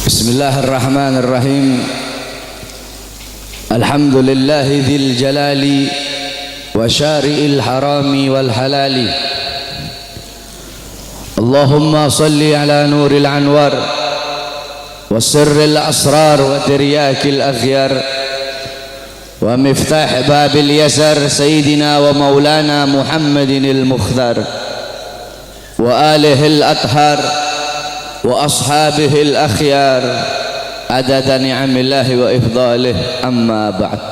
Bismillahirrahmanirrahim. Alhamdulillahi dzil jalali wa syari'il harami wal halali. Allahumma salli ala nuril anwar wa sirril asrar wa tiryakil aghyar wa miftah babil yasar sayyidina wa maulana Muhammadinil mukhdar wa alihil athhar wa ashabihil akhyar adada ni'amillahi wa ifdalih, amma ba'd.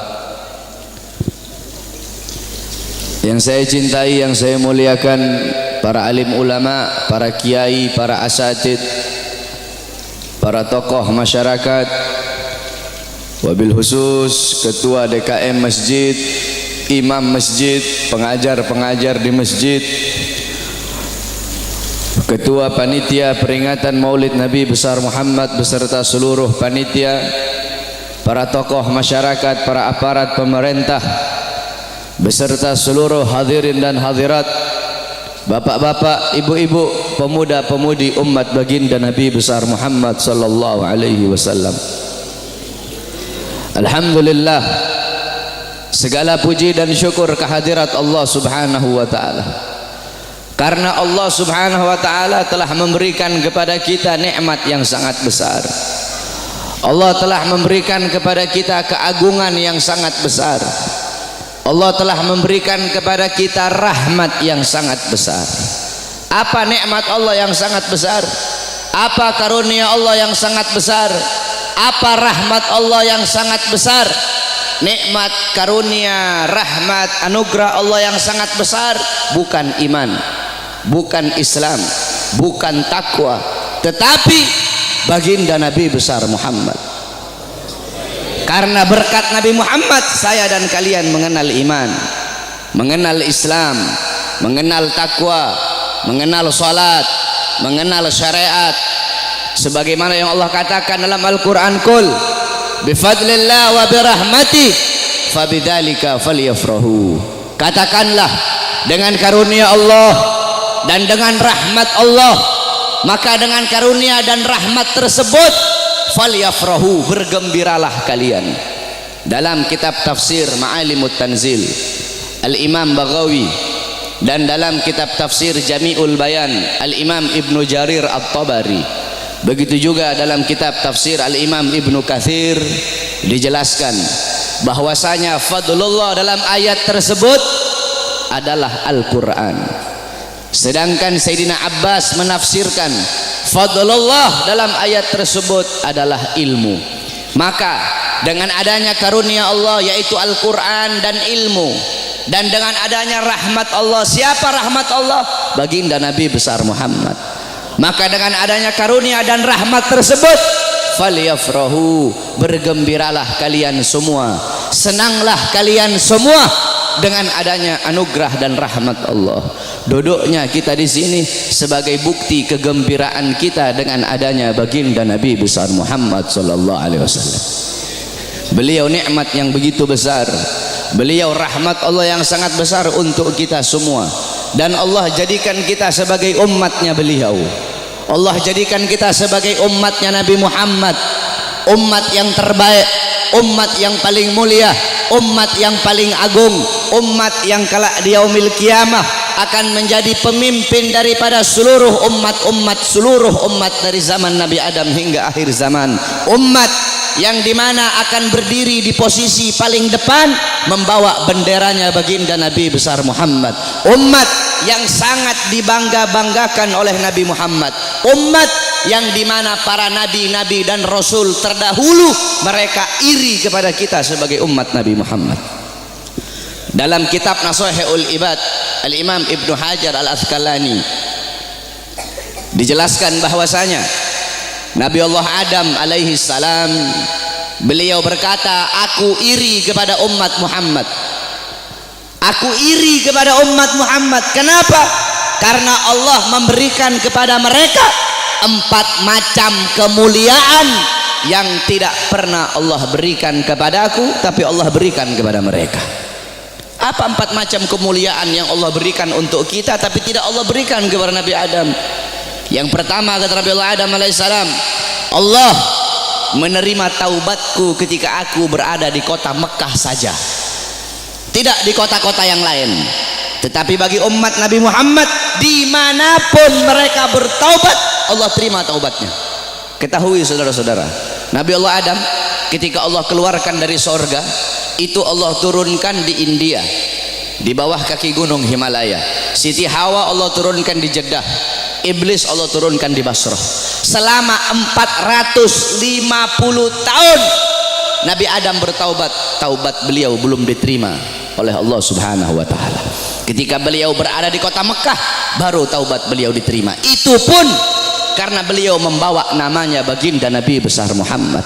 Yang saya cintai, yang saya muliakan, para alim ulama, para kiai, para asatid, para tokoh masyarakat, wabil khusus ketua DKM masjid, imam masjid, pengajar-pengajar di masjid, ketua panitia peringatan Maulid Nabi besar Muhammad beserta seluruh panitia, para tokoh masyarakat, para aparat pemerintah beserta seluruh hadirin dan hadirat, bapak-bapak, ibu-ibu, pemuda-pemudi umat baginda Nabi besar Muhammad sallallahu alaihi wasallam. Alhamdulillah, segala puji dan syukur kehadirat Allah Subhanahu wa taala. Karena Allah Subhanahu wa taala telah memberikan kepada kita nikmat yang sangat besar. Allah telah memberikan kepada kita keagungan yang sangat besar. Allah telah memberikan kepada kita rahmat yang sangat besar. Apa nikmat Allah yang sangat besar? Apa karunia Allah yang sangat besar? Apa rahmat Allah yang sangat besar? Nikmat, karunia, rahmat, anugerah Allah yang sangat besar bukan iman, bukan Islam, bukan takwa, tetapi baginda Nabi besar Muhammad. Karena berkat Nabi Muhammad, saya dan kalian mengenal iman, mengenal Islam, mengenal takwa, mengenal salat, mengenal syariat. Sebagaimana yang Allah katakan dalam Al-Quran, Qul bifadlillah wa birahmatih fabidzalika falyafrahu. Katakanlah, dengan karunia Allah dan dengan rahmat Allah, maka dengan karunia dan rahmat tersebut falyafrahu, bergembiralah kalian. Dalam kitab tafsir Ma'alimut Tanzil Al-Imam Baghawi, dan dalam kitab tafsir Jami'ul Bayan Al-Imam Ibnu Jarir At-Tabari, begitu juga dalam kitab tafsir Al-Imam Ibnu Katsir, dijelaskan bahwasanya fadlullah dalam ayat tersebut adalah Al-Quran. Sedangkan Sayyidina Abbas menafsirkan fadlullah dalam ayat tersebut adalah ilmu. Maka dengan adanya karunia Allah yaitu Al-Quran dan ilmu, dan dengan adanya rahmat Allah, siapa rahmat Allah? Baginda Nabi besar Muhammad. Maka dengan adanya karunia dan rahmat tersebut falyafrahu, bergembiralah kalian semua, senanglah kalian semua dengan adanya anugerah dan rahmat Allah. Duduknya kita di sini sebagai bukti kegembiraan kita dengan adanya baginda Nabi besar Muhammad sallallahu alaihi wasallam. Beliau nikmat yang begitu besar, beliau rahmat Allah yang sangat besar untuk kita semua, dan Allah jadikan kita sebagai umatnya beliau. Allah jadikan kita sebagai umatnya Nabi Muhammad, umat yang terbaik, umat yang paling mulia, umat yang paling agung, umat yang kelak di yaumil kiamah akan menjadi pemimpin daripada seluruh umat-umat, seluruh umat dari zaman Nabi Adam hingga akhir zaman. Umat yang dimana akan berdiri di posisi paling depan membawa benderanya baginda Nabi besar Muhammad. Umat yang sangat dibangga-banggakan oleh Nabi Muhammad. Umat yang dimana para nabi-nabi dan rasul terdahulu mereka iri kepada kita sebagai umat Nabi Muhammad. Dalam kitab Nashihul Ibad Al-Imam Ibnu Hajar Al-Asqalani dijelaskan bahwasanya Nabi Allah Adam alaihi salam, beliau berkata, aku iri kepada umat Muhammad, aku iri kepada umat Muhammad. Kenapa? Karena Allah memberikan kepada mereka 4 macam kemuliaan yang tidak pernah Allah berikan kepadaku, tapi Allah berikan kepada mereka. Apa 4 macam kemuliaan yang Allah berikan untuk kita tapi tidak Allah berikan kepada Nabi Adam? Yang pertama, kata Nabi Allah Adam alaihissalam, Allah menerima taubatku ketika aku berada di kota Mekah saja, tidak di kota-kota yang lain. Tetapi bagi umat Nabi Muhammad, dimanapun mereka bertaubat, Allah terima taubatnya. Ketahui saudara-saudara, Nabi Allah Adam ketika Allah keluarkan dari sorga, itu Allah turunkan di India, di bawah kaki gunung Himalaya. Siti Hawa Allah turunkan di Jeddah, Iblis Allah turunkan di Basrah. Selama 450 tahun Nabi Adam bertaubat, taubat beliau belum diterima oleh Allah Subhanahu wa taala. Ketika beliau berada di kota Mekah, baru taubat beliau diterima. Itu pun karena beliau membawa namanya baginda Nabi besar Muhammad.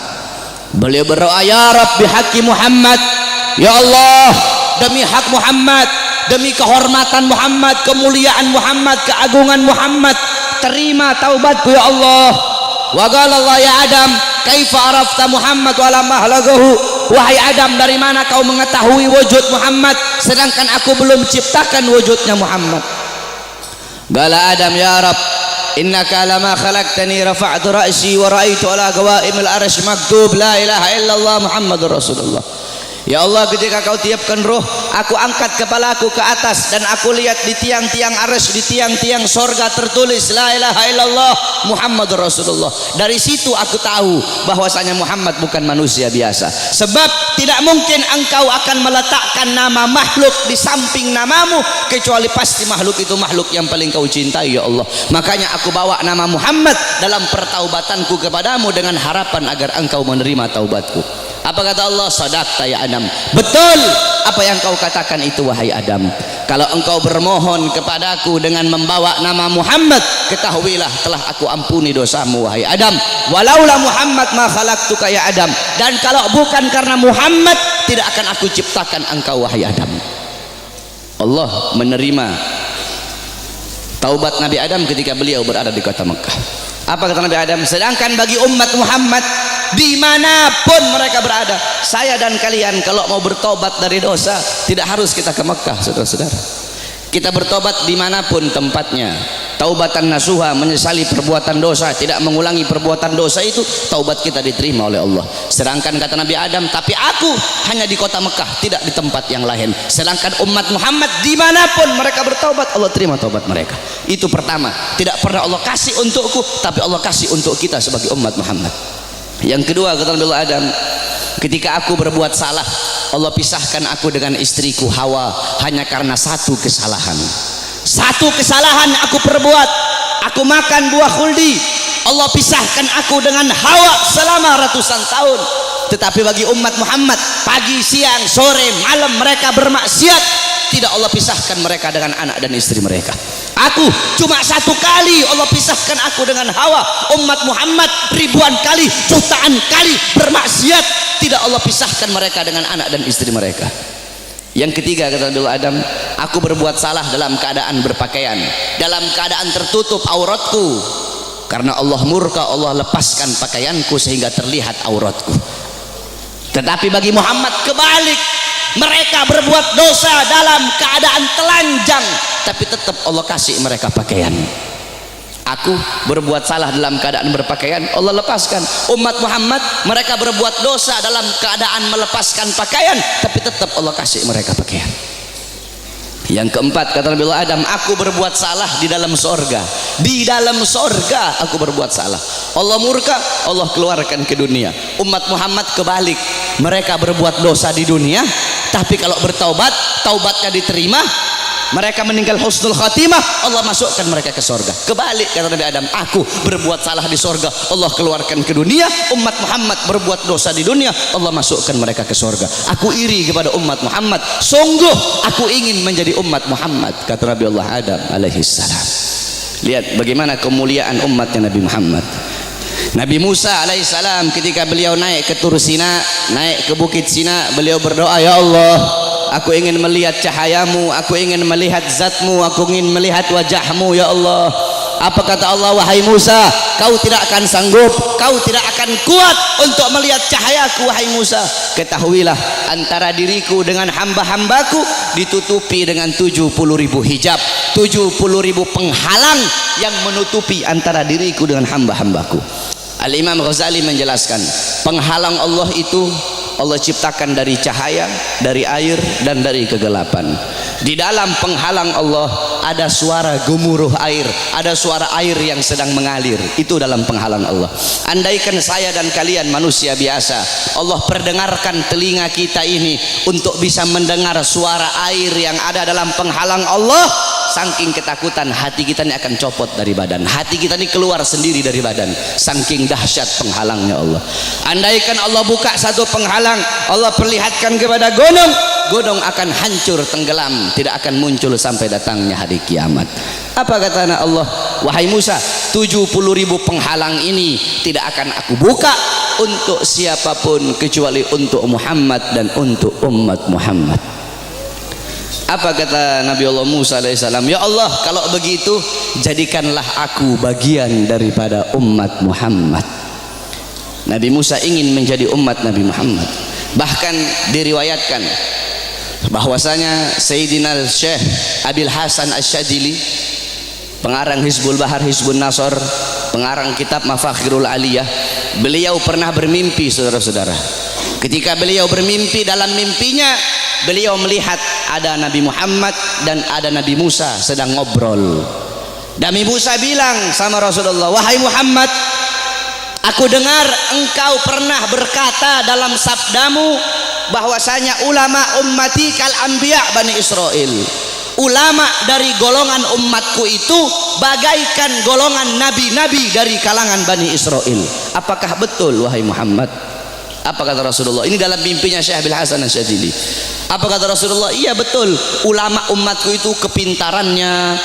Beliau berdoa, ya Rabb bihaqqi Muhammad, ya Allah, demi hak Muhammad, demi kehormatan Muhammad, kemuliaan Muhammad, keagungan Muhammad, terima taubatku ya Allah. Wa qala Allah ya Adam, kaifa arafta Muhammad wa lam ahlagahu? Wahai Adam, dari mana kau mengetahui wujud Muhammad sedangkan aku belum ciptakan wujudnya Muhammad? Qala Adam, ya Rabb, innaka lama khalaqtani rafa'tu ra'si wa ra'aitu ala qawaimil arsy maktub la ilaha illallah Muhammadur Rasulullah. Ya Allah, ketika kau tiupkan ruh, aku angkat kepalaku ke atas dan aku lihat di tiang-tiang arsy, di tiang-tiang sorga tertulis la ilaha illallah Muhammadur Rasulullah. Dari situ aku tahu bahwasanya Muhammad bukan manusia biasa. Sebab tidak mungkin engkau akan meletakkan nama makhluk di samping namamu, kecuali pasti makhluk itu makhluk yang paling kau cintai ya Allah. Makanya aku bawa nama Muhammad dalam pertaubatanku kepadamu dengan harapan agar engkau menerima taubatku. Apa kata Allah? Sadaqta ya Adam, betul apa yang kau katakan itu wahai Adam. Kalau engkau bermohon kepadaku dengan membawa nama Muhammad, ketahuilah telah aku ampuni dosamu wahai Adam. Walaula Muhammad ma khalaqtuka ya Adam, dan kalau bukan karena Muhammad, tidak akan aku ciptakan engkau wahai Adam. Allah menerima taubat Nabi Adam ketika beliau berada di kota Mekah. Apa kata Nabi Adam? Sedangkan bagi umat Muhammad, dimanapun mereka berada, saya dan kalian kalau mau bertobat dari dosa, tidak harus kita ke Mekah, saudara-saudara. Kita bertobat dimanapun tempatnya. Taubatan nasuha, menyesali perbuatan dosa, tidak mengulangi perbuatan dosa, itu taubat kita diterima oleh Allah. Sedangkan kata Nabi Adam, tapi aku hanya di kota Mekah, tidak di tempat yang lain. Sedangkan umat Muhammad dimanapun mereka bertaubat, Allah terima taubat mereka. Itu pertama, tidak pernah Allah kasih untukku, tapi Allah kasih untuk kita sebagai umat Muhammad. Yang kedua, kata Nabi Adam, ketika aku berbuat salah, Allah pisahkan aku dengan istriku Hawa hanya karena satu kesalahan. Satu kesalahan aku perbuat, aku makan buah khuldi, Allah pisahkan aku dengan Hawa selama ratusan tahun. Tetapi bagi umat Muhammad, pagi, siang, sore, malam mereka bermaksiat, tidak Allah pisahkan mereka dengan anak dan istri mereka. Aku cuma satu kali Allah pisahkan aku dengan Hawa. Umat Muhammad ribuan kali, jutaan kali bermaksiat, tidak Allah pisahkan mereka dengan anak dan istri mereka. Yang ketiga, kata Nabi Adam, aku berbuat salah dalam keadaan berpakaian, dalam keadaan tertutup auratku. Karena Allah murka, Allah lepaskan pakaianku sehingga terlihat auratku. Tetapi bagi Muhammad kebalik, mereka berbuat dosa dalam keadaan telanjang, tapi tetap Allah kasih mereka pakaian. Aku berbuat salah dalam keadaan berpakaian, Allah lepaskan. Umat Muhammad, mereka berbuat dosa dalam keadaan melepaskan pakaian, tapi tetap Allah kasih mereka pakaian. Yang keempat, kata Nabi Adam, aku berbuat salah di dalam sorga. Di dalam sorga aku berbuat salah, Allah murka, Allah keluarkan ke dunia. Umat Muhammad kebalik, mereka berbuat dosa di dunia, tapi kalau bertaubat, taubatnya diterima, mereka meninggal husnul khatimah, Allah masukkan mereka ke sorga. Kebalik, kata Nabi Adam, aku berbuat salah di sorga, Allah keluarkan ke dunia. Umat Muhammad berbuat dosa di dunia, Allah masukkan mereka ke sorga. Aku iri kepada umat Muhammad, sungguh aku ingin menjadi umat Muhammad, kata Nabi Allah Adam alaihissalam. Lihat bagaimana kemuliaan umatnya Nabi Muhammad. Nabi Musa alaihissalam ketika beliau naik ke Tur Sina, naik ke bukit Sina, beliau berdoa, ya Allah, aku ingin melihat cahayamu, aku ingin melihat zatmu, aku ingin melihat wajahmu ya Allah. Apa kata Allah? Wahai Musa, kau tidak akan sanggup, kau tidak akan kuat untuk melihat cahayaku wahai Musa. Ketahuilah, antara diriku dengan hamba-hambaku ditutupi dengan 70.000 hijab, 70.000 penghalang yang menutupi antara diriku dengan hamba-hambaku. Al-Imam Ghazali menjelaskan, penghalang Allah itu Allah ciptakan dari cahaya, dari air, dan dari kegelapan. Di dalam penghalang Allah ada suara gemuruh air, ada suara air yang sedang mengalir. Itu dalam penghalang Allah. Andaikan saya dan kalian manusia biasa, Allah perdengarkan telinga kita ini untuk bisa mendengar suara air yang ada dalam penghalang Allah, saking ketakutan hati kita ini akan copot dari badan. Hati kita ini keluar sendiri dari badan, saking dahsyat penghalangnya Allah. Andaikan Allah buka satu penghalang, Allah perlihatkan kepada gunung, gunung akan hancur, tenggelam, tidak akan muncul sampai datangnya hari kiamat. Apa kata Allah? Wahai Musa, 70.000 penghalang ini tidak akan aku buka untuk siapapun kecuali untuk Muhammad dan untuk umat Muhammad. Apa kata Nabi Allah Musa alaihissalam? Ya Allah, kalau begitu jadikanlah aku bagian daripada umat Muhammad. Nabi Musa ingin menjadi umat Nabi Muhammad. Bahkan diriwayatkan bahwasanya Sayyidina Syekh Abil Hasan Asyadili, pengarang Hizbul Bahar, Hizbun Nasr, pengarang kitab Mafakhirul Aliyah, beliau pernah bermimpi, saudara-saudara. Ketika beliau bermimpi, dalam mimpinya beliau melihat ada Nabi Muhammad dan ada Nabi Musa sedang ngobrol. Nabi Musa bilang sama Rasulullah, wahai Muhammad, aku dengar engkau pernah berkata dalam sabdamu bahwasanya ulama ummati kal anbiya Bani Israel. Ulama dari golongan umatku itu bagaikan golongan nabi-nabi dari kalangan Bani Israel. Apakah betul wahai Muhammad? Apa kata Rasulullah? Ini dalam mimpinya Syekh Abil Hasan Asyadili. Apa kata Rasulullah? Iya betul, ulama umatku itu kepintarannya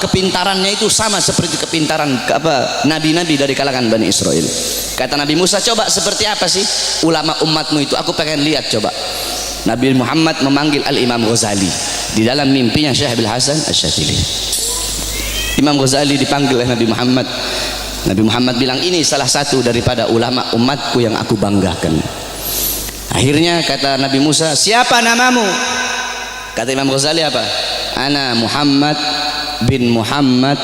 kepintarannya itu sama seperti kepintaran nabi-nabi dari kalangan Bani Israel. Kata Nabi Musa, coba seperti apa sih ulama umatmu itu? Aku pengen lihat coba. Nabi Muhammad memanggil Al-Imam Ghazali di dalam mimpinya Syekh Abil Hasan Asyadili. Imam Ghazali dipanggil oleh Nabi Muhammad. Nabi Muhammad bilang, ini salah satu daripada ulama umatku yang aku banggakan. Akhirnya kata Nabi Musa, siapa namamu? Kata Imam Ghazali apa? Ana Muhammad bin Muhammad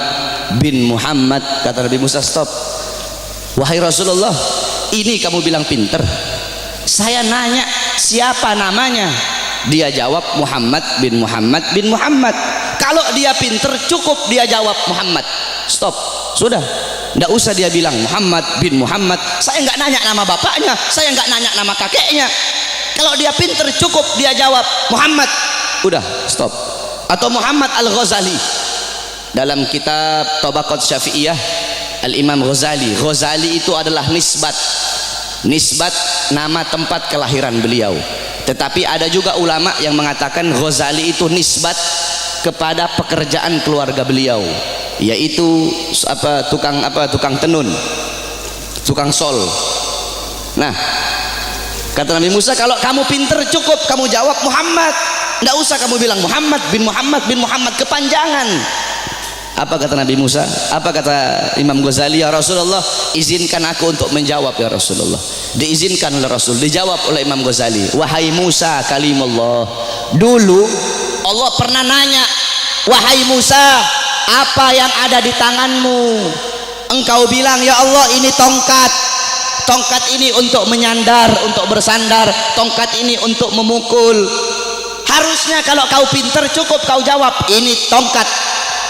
bin Muhammad. Kata Nabi Musa, stop. Wahai Rasulullah, ini kamu bilang pinter. Saya nanya siapa namanya? Dia jawab Muhammad bin Muhammad bin Muhammad. Kalau dia pinter cukup dia jawab Muhammad. Stop, sudah. Tidak usah dia bilang Muhammad bin Muhammad. Saya nggak nanya nama bapaknya, saya nggak nanya nama kakeknya. Kalau dia pinter cukup dia jawab Muhammad. Udah, stop. Atau Muhammad Al-Ghazali dalam kitab Tabaqat Syafi'iyah, Al-Imam Ghazali. Ghazali itu adalah nisbat nama tempat kelahiran beliau. Tetapi ada juga ulama yang mengatakan Ghazali itu nisbat kepada pekerjaan keluarga beliau, yaitu tukang tenun, tukang sol. Nah, kata Nabi Musa, kalau kamu pinter cukup kamu jawab Muhammad, tidak usah kamu bilang Muhammad bin Muhammad bin Muhammad, kepanjangan. Apa kata Nabi Musa? Apa kata Imam Ghazali? Ya Rasulullah, izinkan aku untuk menjawab ya Rasulullah. Diizinkan oleh Rasul, dijawab oleh Imam Ghazali, wahai Musa kalimullah. Dulu Allah pernah nanya, wahai Musa, apa yang ada di tanganmu? Engkau bilang, ya Allah, ini tongkat. Tongkat ini untuk menyandar, untuk bersandar. Tongkat ini untuk memukul. Harusnya kalau kau pinter cukup kau jawab, ini tongkat.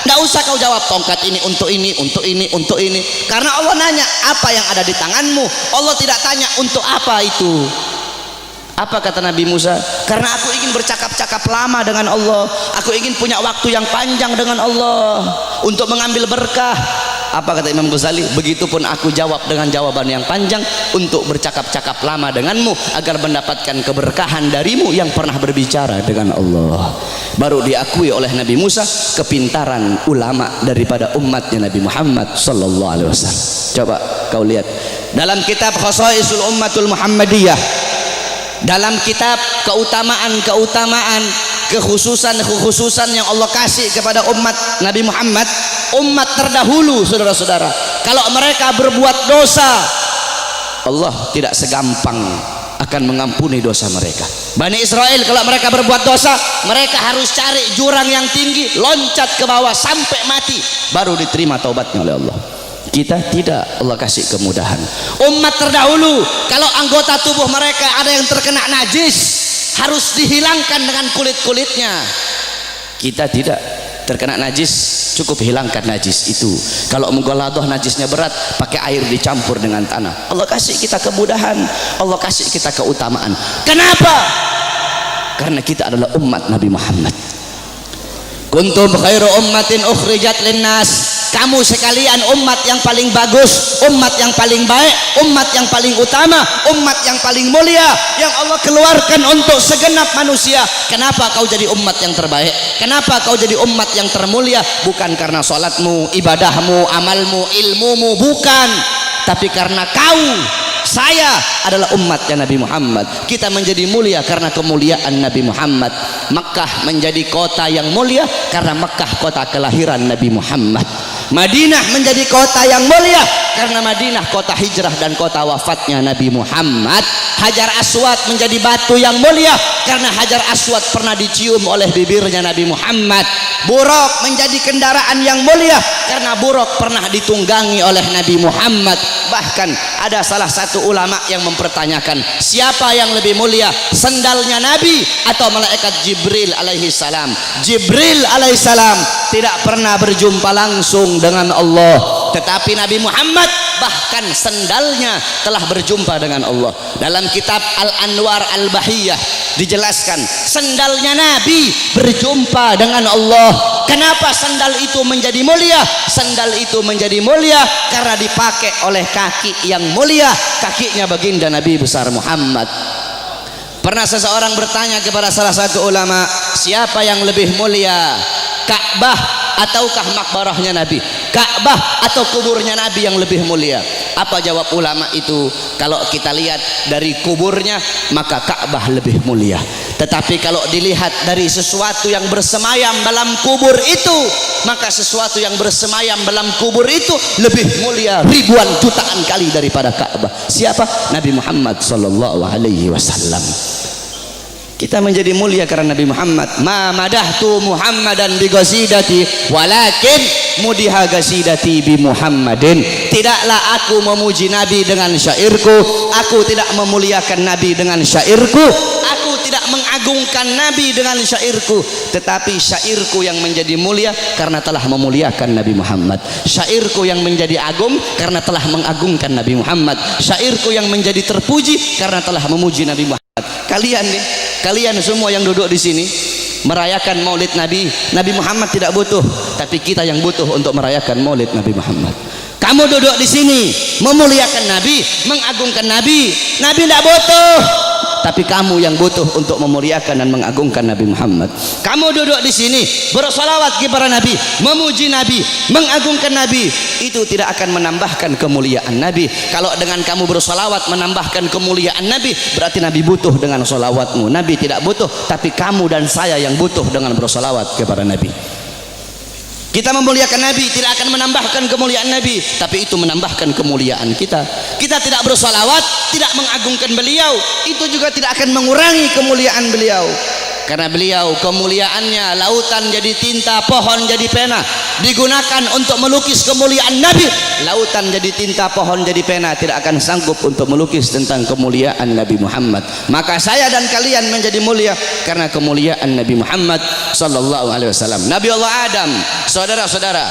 Nggak usah kau jawab tongkat ini untuk ini, untuk ini, untuk ini. Karena Allah nanya apa yang ada di tanganmu. Allah tidak tanya untuk apa itu. Apa kata Nabi Musa? Karena aku ingin bercakap-cakap lama dengan Allah. Aku ingin punya waktu yang panjang dengan Allah untuk mengambil berkah. Apa kata Imam Ghazali? Begitupun aku jawab dengan jawaban yang panjang untuk bercakap-cakap lama denganmu agar mendapatkan keberkahan darimu yang pernah berbicara dengan Allah. Baru diakui oleh Nabi Musa kepintaran ulama daripada umatnya Nabi Muhammad sallallahu alaihi wasallam. Coba kau lihat dalam kitab Khasaisul Ummatul Muhammadiyah, dalam kitab keutamaan kekhususan yang Allah kasih kepada umat Nabi Muhammad, umat terdahulu, saudara-saudara, kalau mereka berbuat dosa, Allah tidak segampang akan mengampuni dosa mereka. Bani Israel kalau mereka berbuat dosa, mereka harus cari jurang yang tinggi, loncat ke bawah sampai mati, baru diterima taubatnya oleh Allah. Kita tidak, Allah kasih kemudahan. Umat terdahulu kalau anggota tubuh mereka ada yang terkena najis harus dihilangkan dengan kulit-kulitnya. Kita tidak, terkena najis cukup hilangkan najis itu. Kalau menggoladoh najisnya berat, pakai air dicampur dengan tanah. Allah kasih kita kemudahan, Allah kasih kita keutamaan. Kenapa? Karena kita adalah umat Nabi Muhammad. Kuntum khairu ummatin ukhrijat linnas. Kamu sekalian umat yang paling bagus, umat yang paling baik, umat yang paling utama, umat yang paling mulia yang Allah keluarkan untuk segenap manusia. Kenapa kau jadi umat yang terbaik? Kenapa kau jadi umat yang termulia? Bukan karena salatmu, ibadahmu, amalmu, ilmumu, bukan, tapi karena kau, saya adalah umatnya Nabi Muhammad. Kita menjadi mulia karena kemuliaan Nabi Muhammad. Makkah menjadi kota yang mulia karena Makkah kota kelahiran Nabi Muhammad. Madinah menjadi kota yang mulia karena Madinah kota hijrah dan kota wafatnya Nabi Muhammad. Hajar Aswad menjadi batu yang mulia karena Hajar Aswad pernah dicium oleh bibirnya Nabi Muhammad. Buraq menjadi kendaraan yang mulia karena Buraq pernah ditunggangi oleh Nabi Muhammad. Bahkan ada salah satu ulama yang mempertanyakan, siapa yang lebih mulia, sendalnya Nabi atau malaikat Jibril alaihi salam? Jibril alaihi salam tidak pernah berjumpa langsung dengan Allah, tetapi Nabi Muhammad bahkan sendalnya telah berjumpa dengan Allah. Dalam kitab Al-Anwar Al-Bahiyah dijelaskan sendalnya Nabi berjumpa dengan Allah. Kenapa sandal itu menjadi mulia? Sandal itu menjadi mulia karena dipakai oleh kaki yang mulia, kakinya baginda Nabi besar Muhammad. Pernah seseorang bertanya kepada salah satu ulama, siapa yang lebih mulia, Ka'bah ataukah makbarahnya Nabi? Ka'bah atau kuburnya Nabi yang lebih mulia? Apa jawab ulama itu? Kalau kita lihat dari kuburnya maka Ka'bah lebih mulia, tetapi kalau dilihat dari sesuatu yang bersemayam dalam kubur itu, maka sesuatu yang bersemayam dalam kubur itu lebih mulia ribuan jutaan kali daripada Ka'bah. Siapa? Nabi Muhammad sallallahu alaihi wasallam. Kita menjadi mulia karena Nabi Muhammad. Ma madahtu Muhammadan bi qasidati walakin mudiha qasidati bi Muhammadin. Tidaklah aku memuji Nabi dengan syairku, aku tidak memuliakan Nabi dengan syairku, aku tidak mengagungkan Nabi dengan syairku, tetapi syairku yang menjadi mulia karena telah memuliakan Nabi Muhammad. Syairku yang menjadi agung karena telah mengagungkan Nabi Muhammad. Syairku yang menjadi terpuji karena telah memuji Nabi Muhammad. Kalian nih, kalian semua yang duduk di sini merayakan Maulid Nabi. Nabi Muhammad tidak butuh, tapi kita yang butuh untuk merayakan Maulid Nabi Muhammad. Kamu duduk di sini memuliakan Nabi, mengagungkan Nabi. Nabi tidak butuh, tapi kamu yang butuh untuk memuliakan dan mengagungkan Nabi Muhammad. Kamu duduk di sini bersolawat kepada Nabi, memuji Nabi, mengagungkan Nabi. Itu tidak akan menambahkan kemuliaan Nabi. Kalau dengan kamu bersolawat menambahkan kemuliaan Nabi, berarti Nabi butuh dengan solawatmu. Nabi tidak butuh, tapi kamu dan saya yang butuh dengan bersolawat kepada Nabi. Kita memuliakan Nabi tidak akan menambahkan kemuliaan Nabi, tapi itu menambahkan kemuliaan kita. Kita tidak bersolawat, tidak mengagungkan beliau, itu juga tidak akan mengurangi kemuliaan beliau. Karena beliau kemuliaannya lautan jadi tinta, pohon jadi pena, digunakan untuk melukis kemuliaan Nabi. Lautan jadi tinta, pohon jadi pena, tidak akan sanggup untuk melukis tentang kemuliaan Nabi Muhammad. Maka saya dan kalian menjadi mulia karena kemuliaan Nabi Muhammad sallallahu alaihi wasallam. Nabi Allah Adam, saudara-saudara,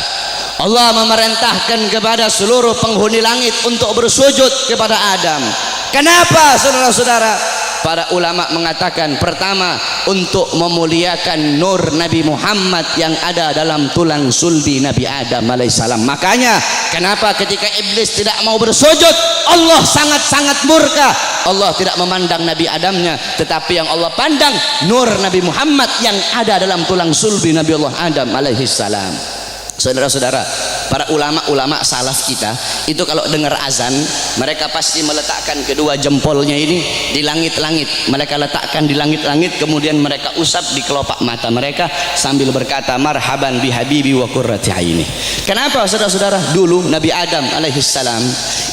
Allah memerintahkan kepada seluruh penghuni langit untuk bersujud kepada Adam. Kenapa, saudara-saudara? Para ulama mengatakan, pertama, untuk memuliakan nur Nabi Muhammad yang ada dalam tulang sulbi Nabi Adam alaihissalam. Makanya kenapa ketika iblis tidak mau bersujud, Allah sangat-sangat murka. Allah tidak memandang Nabi Adamnya, tetapi yang Allah pandang nur Nabi Muhammad yang ada dalam tulang sulbi Nabi Allah Adam alaihissalam. Saudara-saudara, para ulama-ulama salaf kita itu kalau dengar azan, mereka pasti meletakkan kedua jempolnya ini di langit-langit. Mereka letakkan di langit-langit, kemudian mereka usap di kelopak mata mereka sambil berkata, marhaban bi habibi wa qurrati aini. Kenapa, saudara-saudara? Dulu Nabi Adam alaihissalam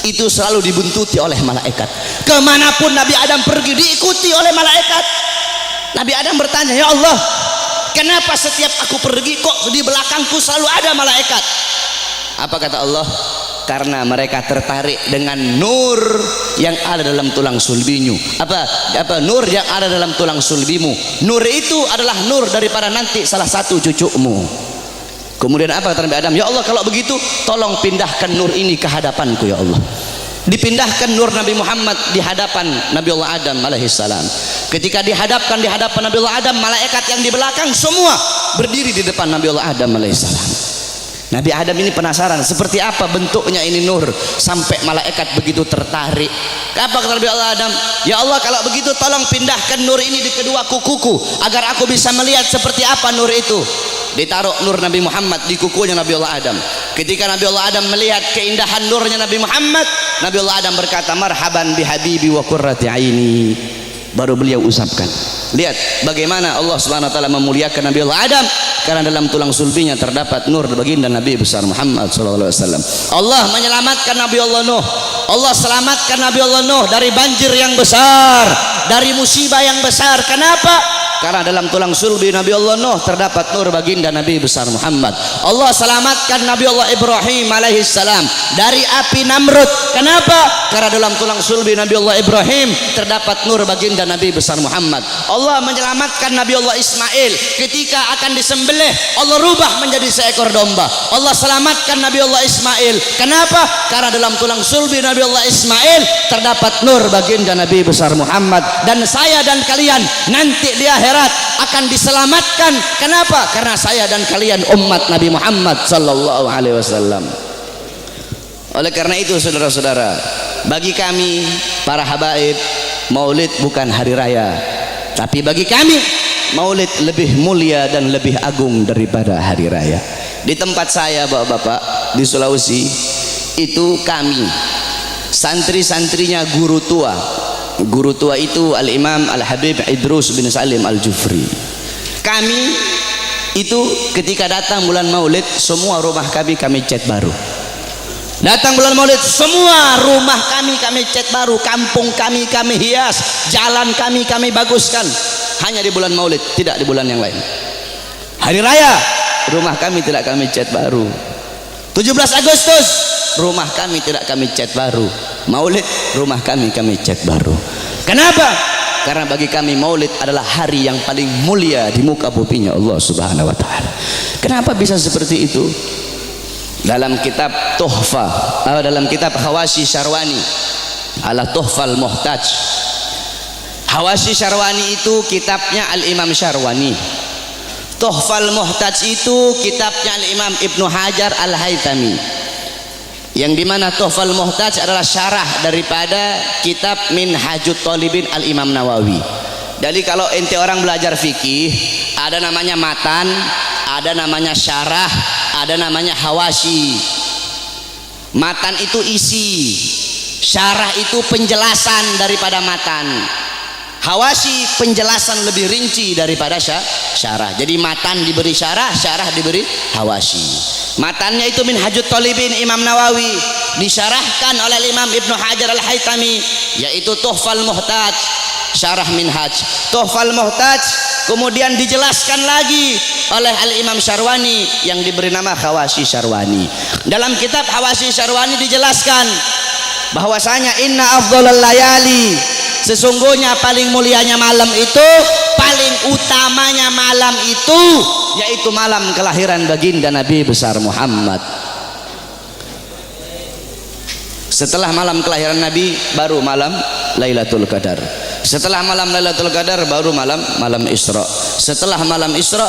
itu selalu dibuntuti oleh malaikat. Kemanapun Nabi Adam pergi diikuti oleh malaikat. Nabi Adam bertanya, ya Allah, kenapa setiap aku pergi kok di belakangku selalu ada malaikat? Apa kata Allah? Karena mereka tertarik dengan nur yang ada dalam tulang sulbimu. Apa nur yang ada dalam tulang sulbimu? Nur itu adalah nur daripada nanti salah satu cucumu. Kemudian apa kata Nabi Adam? Ya Allah, kalau begitu tolong pindahkan nur ini ke hadapanku ya Allah. Dipindahkan nur Nabi Muhammad di hadapan Nabi Allah Adam alaihissalam. Ketika dihadapkan di hadapan Nabi Allah Adam, malaikat yang di belakang semua berdiri di depan Nabi Allah Adam alaihissalam. Nabi Adam ini penasaran seperti apa bentuknya ini nur sampai malaikat begitu tertarik. Apa kata Nabi Allah Adam? Ya Allah, kalau begitu tolong pindahkan nur ini di kedua kukuku agar aku bisa melihat seperti apa nur itu. Ditaruh nur Nabi Muhammad di kukunya Nabi Allah Adam. Ketika Nabi Allah Adam melihat keindahan nurnya Nabi Muhammad, Nabi Allah Adam berkata, marhaban bihabibi wa qurrati aini. Baru beliau usapkan. Lihat bagaimana Allah Subhanahu wa taala memuliakan Nabi Allah Adam, karena dalam tulang sulbinya terdapat nur baginda Nabi besar Muhammad sallallahu alaihi wasallam. Allah menyelamatkan Nabi Allah Nuh. Allah selamatkan Nabi Allah Nuh dari banjir yang besar, dari musibah yang besar. Kenapa? Karena dalam tulang sulbi Nabi Allah Nuh terdapat nur baginda Nabi besar Muhammad. Allah selamatkan Nabi Allah Ibrahim alaihissalam dari api Namrud. Kenapa? Karena dalam tulang sulbi Nabi Allah Ibrahim terdapat nur baginda Nabi besar Muhammad. Allah menyelamatkan Nabi Allah Ismail ketika akan disembelih, Allah rubah menjadi seekor domba. Allah selamatkan Nabi Allah Ismail. Kenapa? Karena dalam tulang sulbi Nabi Allah Ismail terdapat nur baginda Nabi besar Muhammad. Dan saya dan kalian nanti di akhirat akan diselamatkan. Kenapa? Karena saya dan kalian umat Nabi Muhammad sallallahu alaihi wasallam. Oleh karena itu saudara-saudara, bagi kami para habaib, Maulid bukan hari raya, tapi bagi kami Maulid lebih mulia dan lebih agung daripada hari raya. Di tempat saya bapak-bapak di Sulawesi itu, kami santri-santrinya guru tua. Guru tua itu Al-Imam Al-Habib Idrus bin Salim Al-Jufri. Kami itu ketika datang bulan Maulid, semua rumah kami cat baru. Datang bulan Maulid, semua rumah kami cat baru, kampung kami hias, jalan kami baguskan. Hanya di bulan Maulid, tidak di bulan yang lain. Hari raya, rumah kami tidak kami cat baru. 17 Agustus, rumah kami tidak kami cat baru. Maulid, rumah kami cat baru. Kenapa? Karena bagi kami Maulid adalah hari yang paling mulia di muka buminya Allah Subhanahu wa taala. Kenapa bisa seperti itu? Dalam kitab Tuhfa, dalam kitab Hawashi Syarwani ala Tuhfal Muhtaj. Hawashi Syarwani itu kitabnya Al-Imam Syarwani. Tuhfal Muhtaj itu kitabnya Al-Imam Ibnu Hajar Al-Haytami, yang dimana Tuhfal Muhtaj adalah syarah daripada kitab Minhajut Thalibin Al-Imam Nawawi. Jadi kalau ente orang belajar fikih, ada namanya matan, ada namanya syarah, ada namanya hawashi. Matan itu isi, syarah itu penjelasan daripada matan, hawashi penjelasan lebih rinci daripada syarah. Jadi matan diberi syarah, syarah diberi hawashi. Matannya itu Minhajut Thalibin Imam Nawawi, disyarahkan oleh Imam Ibnu Hajar Al-Haytami, yaitu Tuhfal Muhtaj, syarah Minhaj. Tuhfal Muhtaj kemudian dijelaskan lagi oleh Al-Imam Syarwani yang diberi nama Hawashi Syarwani. Dalam kitab Hawashi Syarwani dijelaskan bahwasanya inna afdhalal layali, sesungguhnya paling mulianya malam itu, paling utamanya malam itu, yaitu malam kelahiran baginda Nabi besar Muhammad. Setelah malam kelahiran Nabi baru malam Lailatul Qadar. Setelah malam Lailatul Qadar baru malam Isra. Setelah malam Isra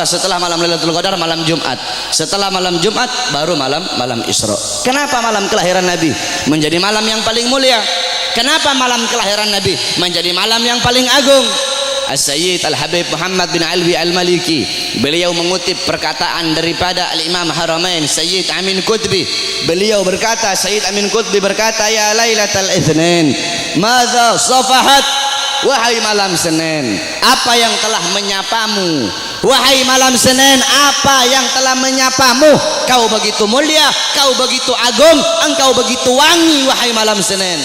setelah malam Lailatul Qadar malam Jumat. Setelah malam Jumat baru malam Isra. Kenapa malam kelahiran Nabi menjadi malam yang paling mulia? Kenapa malam kelahiran Nabi menjadi malam yang paling agung? As-Sayyid Al-Habib Muhammad bin Alwi Al-Maliki, beliau mengutip perkataan daripada Al-Imam Haramain Sayyid Amin Qutbi. Beliau berkata, Sayyid Amin Qutbi berkata, ya Lailatul Itsnin, madza safahat, wahai malam Senin, apa yang telah menyapamu? Wahai malam Senin, apa yang telah menyapamu? Kau begitu mulia, kau begitu agung, engkau begitu wangi, wahai malam Senin.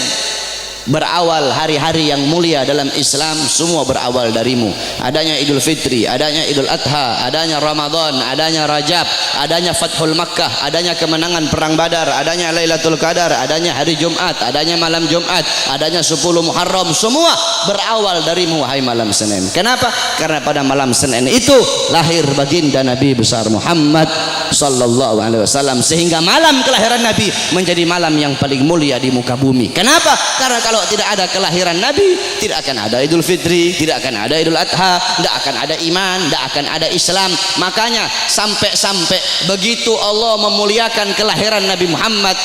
berawal hari-hari yang mulia dalam Islam semua berawal darimu. Adanya Idul Fitri, adanya Idul Adha, adanya Ramadan, adanya Rajab, adanya Fathul Makkah, adanya kemenangan perang Badar, adanya Lailatul Qadar, adanya hari Jumat, adanya malam Jumat, adanya 10 Muharram, semua berawal darimu wahai malam Senin. Kenapa? Karena pada malam Senin itu lahir baginda Nabi besar Muhammad sallallahu alaihi wasallam, sehingga malam kelahiran Nabi menjadi malam yang paling mulia di muka bumi. Kenapa? Karena kalau tidak ada kelahiran Nabi, tidak akan ada Idul Fitri, tidak akan ada Idul Adha, tidak akan ada iman, tidak akan ada Islam. Makanya sampai-sampai begitu Allah memuliakan kelahiran Nabi Muhammad,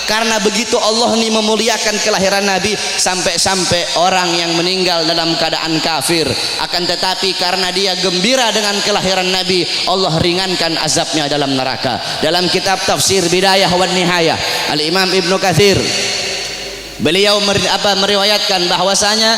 karena begitu Allah ini memuliakan kelahiran Nabi, sampai-sampai orang yang meninggal dalam keadaan kafir, akan tetapi karena dia gembira dengan kelahiran Nabi, Allah ringankan azabnya dalam neraka. Dalam kitab tafsir Bidayah wan Nihayah, Al-Imam Ibnu Katsir beliau meriwayatkan bahwasanya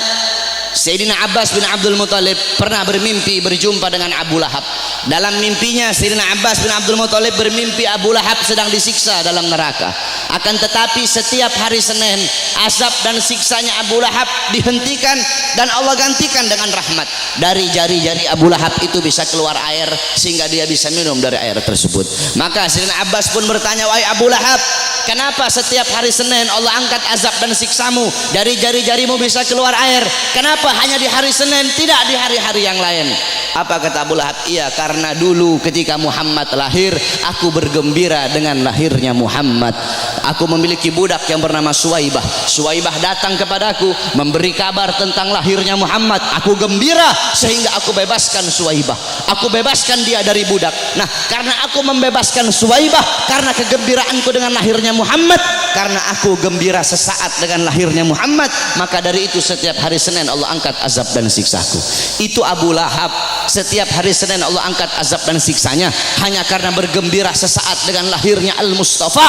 Sayyidina Abbas bin Abdul Muthalib pernah bermimpi berjumpa dengan Abu Lahab. Dalam mimpinya Sayyidina Abbas bin Abdul Muthalib bermimpi Abu Lahab sedang disiksa dalam neraka. Akan tetapi setiap hari Senin azab dan siksanya Abu Lahab dihentikan dan Allah gantikan dengan rahmat. Dari jari-jari Abu Lahab itu bisa keluar air sehingga dia bisa minum dari air tersebut. Maka Sayyidina Abbas pun bertanya, wahai Abu Lahab, kenapa setiap hari Senin Allah angkat azab dan siksamu? Dari jari-jarimu bisa keluar air, kenapa hanya di hari Senin, tidak di hari-hari yang lain? Apa kata Abu Lahab? Iya, karena dulu ketika Muhammad lahir, aku bergembira dengan lahirnya Muhammad. Aku memiliki budak yang bernama Suwaibah. Suwaibah datang kepadaku memberi kabar tentang lahirnya Muhammad. Aku gembira sehingga aku bebaskan Suwaibah. Aku bebaskan dia dari budak. Nah, karena aku membebaskan Suwaibah, karena kegembiraanku dengan lahirnya Muhammad, karena aku gembira sesaat dengan lahirnya Muhammad, maka dari itu setiap hari Senin Allah angkat azab dan siksaku. Itu Abu Lahab. Setiap hari Senin Allah angkat azab dan siksanya hanya karena bergembira sesaat dengan lahirnya Al-Mustafa.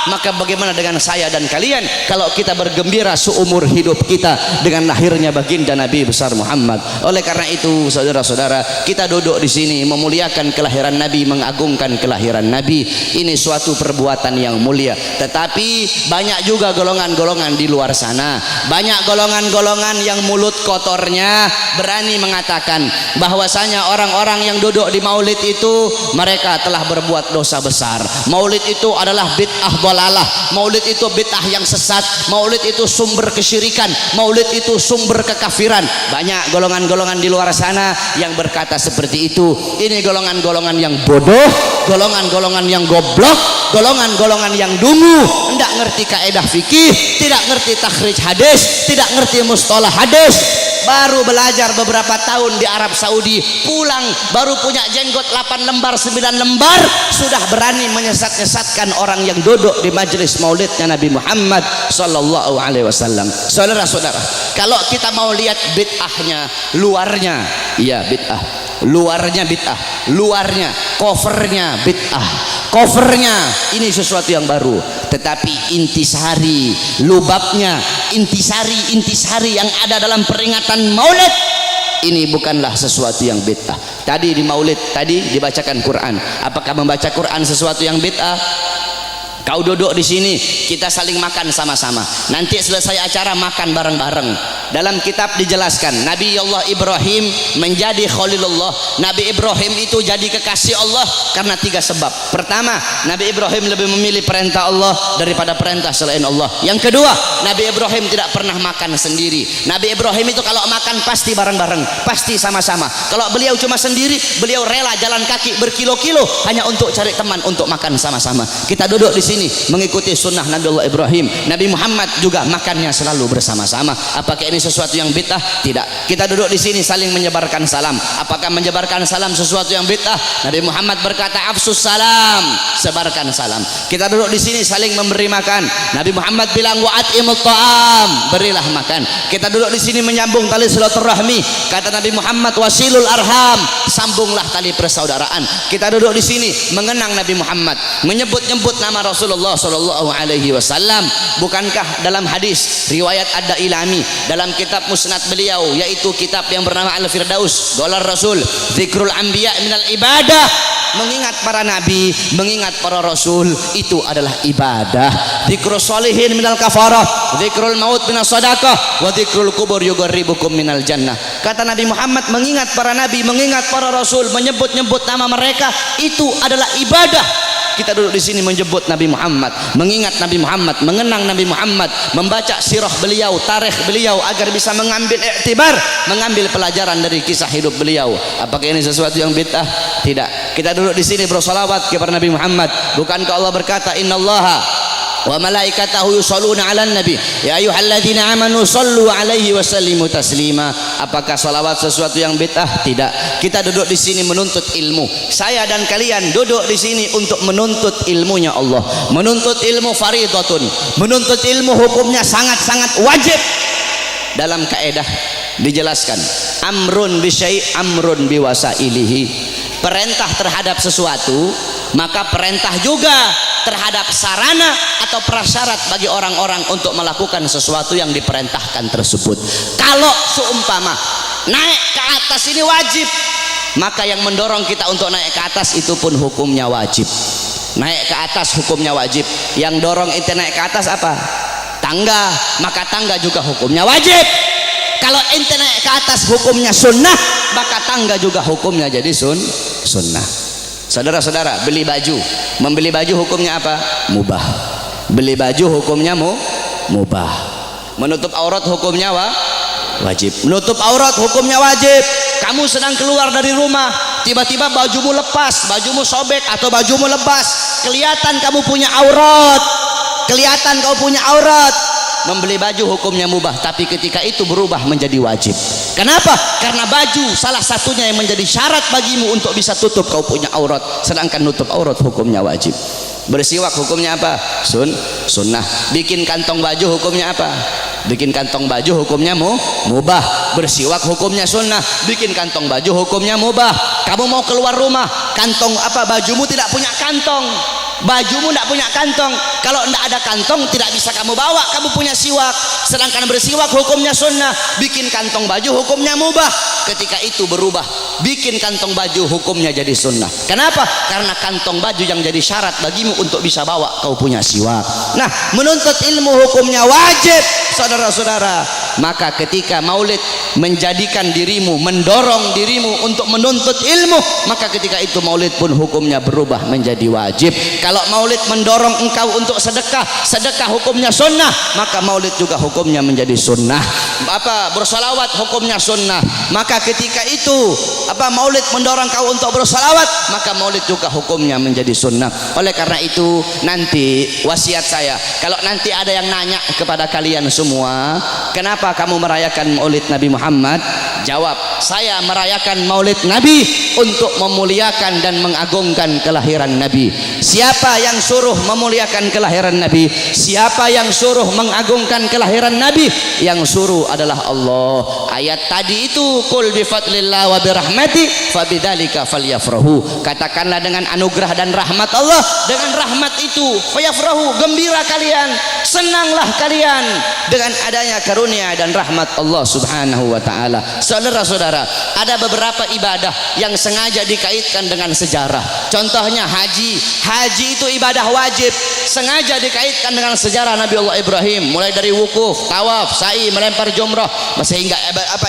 Maka bagaimana dengan saya dan kalian kalau kita bergembira seumur hidup kita dengan lahirnya baginda Nabi besar Muhammad? Oleh karena itu saudara-saudara, kita duduk di sini memuliakan kelahiran Nabi, mengagungkan kelahiran Nabi. Ini suatu perbuatan yang mulia. Tetapi banyak juga golongan-golongan di luar sana, banyak golongan-golongan yang mulut kotornya berani mengatakan bahwasanya orang-orang yang duduk di maulid itu mereka telah berbuat dosa besar. Maulid itu adalah bid'ah dalalah, maulid itu bid'ah yang sesat, maulid itu sumber kesyirikan, maulid itu sumber kekafiran. Banyak golongan-golongan di luar sana yang berkata seperti itu. Ini golongan-golongan yang bodoh, golongan-golongan yang goblok, golongan-golongan yang dungu, tidak ngerti kaidah fikih, tidak ngerti takhrij hadis, tidak ngerti mustalah hadis, baru belajar beberapa tahun di Arab Saudi, pulang baru punya jenggot 8 lembar 9 lembar, sudah berani menyesat-nyesatkan orang yang duduk di majelis maulidnya Nabi Muhammad sallallahu alaihi wasallam. Saudara-saudara, kalau kita mau lihat bid'ahnya, luarnya iya bid'ah, luarnya bid'ah, luarnya covernya bid'ah, covernya ini sesuatu yang baru, tetapi intisari, lubabnya, intisari yang ada dalam peringatan maulid ini bukanlah sesuatu yang bid'ah. Tadi di maulid tadi dibacakan Quran. Apakah membaca Quran sesuatu yang bid'ah? Kau duduk di sini, kita saling makan sama-sama. Nanti selesai acara makan bareng-bareng. Dalam kitab dijelaskan, Nabi Allah Ibrahim menjadi Khalilullah. Nabi Ibrahim itu jadi kekasih Allah karena 3 sebab. Pertama, Nabi Ibrahim lebih memilih perintah Allah daripada perintah selain Allah. Yang kedua, Nabi Ibrahim tidak pernah makan sendiri. Nabi Ibrahim itu kalau makan pasti bareng-bareng, pasti sama-sama. Kalau beliau cuma sendiri, beliau rela jalan kaki berkilo-kilo hanya untuk cari teman untuk makan sama-sama. Kita duduk di sini mengikuti sunnah Nabi Allah Ibrahim. Nabi Muhammad juga makannya selalu bersama-sama. Apakah ini sesuatu yang bid'ah? Tidak. Kita duduk di sini saling menyebarkan salam. Apakah menyebarkan salam sesuatu yang bid'ah? Nabi Muhammad berkata afsus salam, sebarkan salam. Kita duduk di sini saling memberi makan. Nabi Muhammad bilang wa'atimut ta'am, berilah makan. Kita duduk di sini menyambung tali silaturahmi. Kata Nabi Muhammad wasilul arham, sambunglah tali persaudaraan. Kita duduk di sini mengenang Nabi Muhammad, menyebut-nyebut nama Rasulullah sallallahu alaihi wasallam. Bukankah dalam hadis riwayat Ad-Dailami dalam kitab musnad beliau, yaitu kitab yang bernama Al-Firdaus, Qalar Rasul zikrul anbiya minal ibadah, mengingat para nabi, mengingat para rasul itu adalah ibadah. Dzikrus sholihin minal kafarah, dzikrul maut minas sadaqah, wa dzikrul kubur yuqarribukum minal jannah. Kata Nabi Muhammad, mengingat para nabi, mengingat para rasul, menyebut-nyebut nama mereka itu adalah ibadah. Kita duduk di sini menyebut Nabi Muhammad, mengingat Nabi Muhammad, mengenang Nabi Muhammad, membaca sirah beliau, tarikh beliau agar bisa mengambil iktibar, mengambil pelajaran dari kisah hidup beliau. Apakah ini sesuatu yang bid'ah? Tidak. Kita duduk di sini bersolawat kepada Nabi Muhammad. Bukankah Allah berkata, innallaha wa malaikatahu yusholluna 'alan nabi ya ayyuhalladzina amanu shollu 'alaihi wa sallimu taslima. Apakah salawat sesuatu yang bid'ah? Tidak. Kita duduk di sini menuntut ilmu. Saya dan kalian duduk di sini untuk menuntut ilmunya Allah. Menuntut ilmu fardhatun. Menuntut ilmu hukumnya sangat-sangat wajib. Dalam kaidah dijelaskan, amrun bi syai' amrun bi wasailihi. Perintah terhadap sesuatu, maka perintah juga terhadap sarana atau prasyarat bagi orang-orang untuk melakukan sesuatu yang diperintahkan tersebut. Kalau seumpama naik ke atas ini wajib, maka yang mendorong kita untuk naik ke atas itu pun hukumnya wajib. Naik ke atas hukumnya wajib. Yang dorong itu naik ke atas apa? Tangga, maka tangga juga hukumnya wajib. Kalau ente naik ke atas hukumnya sunnah, maka tangga juga hukumnya jadi sunnah. Saudara-saudara, beli baju, membeli baju hukumnya apa? Mubah. Beli baju hukumnya mubah. Menutup aurat hukumnya wajib. Menutup aurat hukumnya wajib. Kamu sedang keluar dari rumah, tiba-tiba bajumu lepas, bajumu sobek atau bajumu lepas, kelihatan kamu punya aurat. Kelihatan kau punya aurat. Membeli baju hukumnya mubah, tapi ketika itu berubah menjadi wajib. Kenapa? Karena baju salah satunya yang menjadi syarat bagimu untuk bisa tutup kau punya aurat, sedangkan nutup aurat hukumnya wajib. Bersiwak hukumnya apa? Sunnah. Bikin kantong baju hukumnya apa? Bikin kantong baju hukumnya mubah. Bersiwak hukumnya sunnah. Bikin kantong baju hukumnya mubah. Kamu mau keluar rumah, kantong apa? Bajumu tidak punya kantong. Bajumu tidak punya kantong. Kalau tidak ada kantong tidak bisa kamu bawa. Kamu punya siwak, sedangkan bersiwak hukumnya sunnah. Bikin kantong baju hukumnya mubah. Ketika itu berubah, bikin kantong baju hukumnya jadi sunnah. Kenapa? Karena kantong baju yang jadi syarat bagimu untuk bisa bawa kau punya siwak. Nah, menuntut ilmu hukumnya wajib, saudara-saudara. Maka ketika maulid menjadikan dirimu, mendorong dirimu untuk menuntut ilmu, maka ketika itu maulid pun hukumnya berubah menjadi wajib. Kalau maulid mendorong engkau untuk sedekah, sedekah hukumnya sunnah, maka maulid juga hukumnya menjadi sunnah. Bersolawat hukumnya sunnah, maka ketika itu maulid mendorong kau untuk bersolawat, maka maulid juga hukumnya menjadi sunnah. Oleh karena itu nanti wasiat saya, kalau nanti ada yang nanya kepada kalian semua, kenapa kamu merayakan maulid Nabi Muhammad? Jawab, saya merayakan maulid Nabi untuk memuliakan dan mengagungkan kelahiran Nabi. Siapa yang suruh memuliakan kelahiran Nabi? Siapa yang suruh mengagungkan kelahiran Nabi? Yang suruh adalah Allah. Ayat tadi itu, qul bi fadlillah wa bi rahmati fabidzalika falyafrahu. Katakanlah dengan anugerah dan rahmat Allah, dengan rahmat itu fayafrahu, gembira kalian, senanglah kalian dengan adanya karunia dan rahmat Allah Subhanahu wa taala. Saudara-saudara, ada beberapa ibadah yang sengaja dikaitkan dengan sejarah. Contohnya haji. Haji itu ibadah wajib, sengaja dikaitkan dengan sejarah Nabi Allah Ibrahim, mulai dari wukuf, tawaf, sa'i, melempar jumrah, sehingga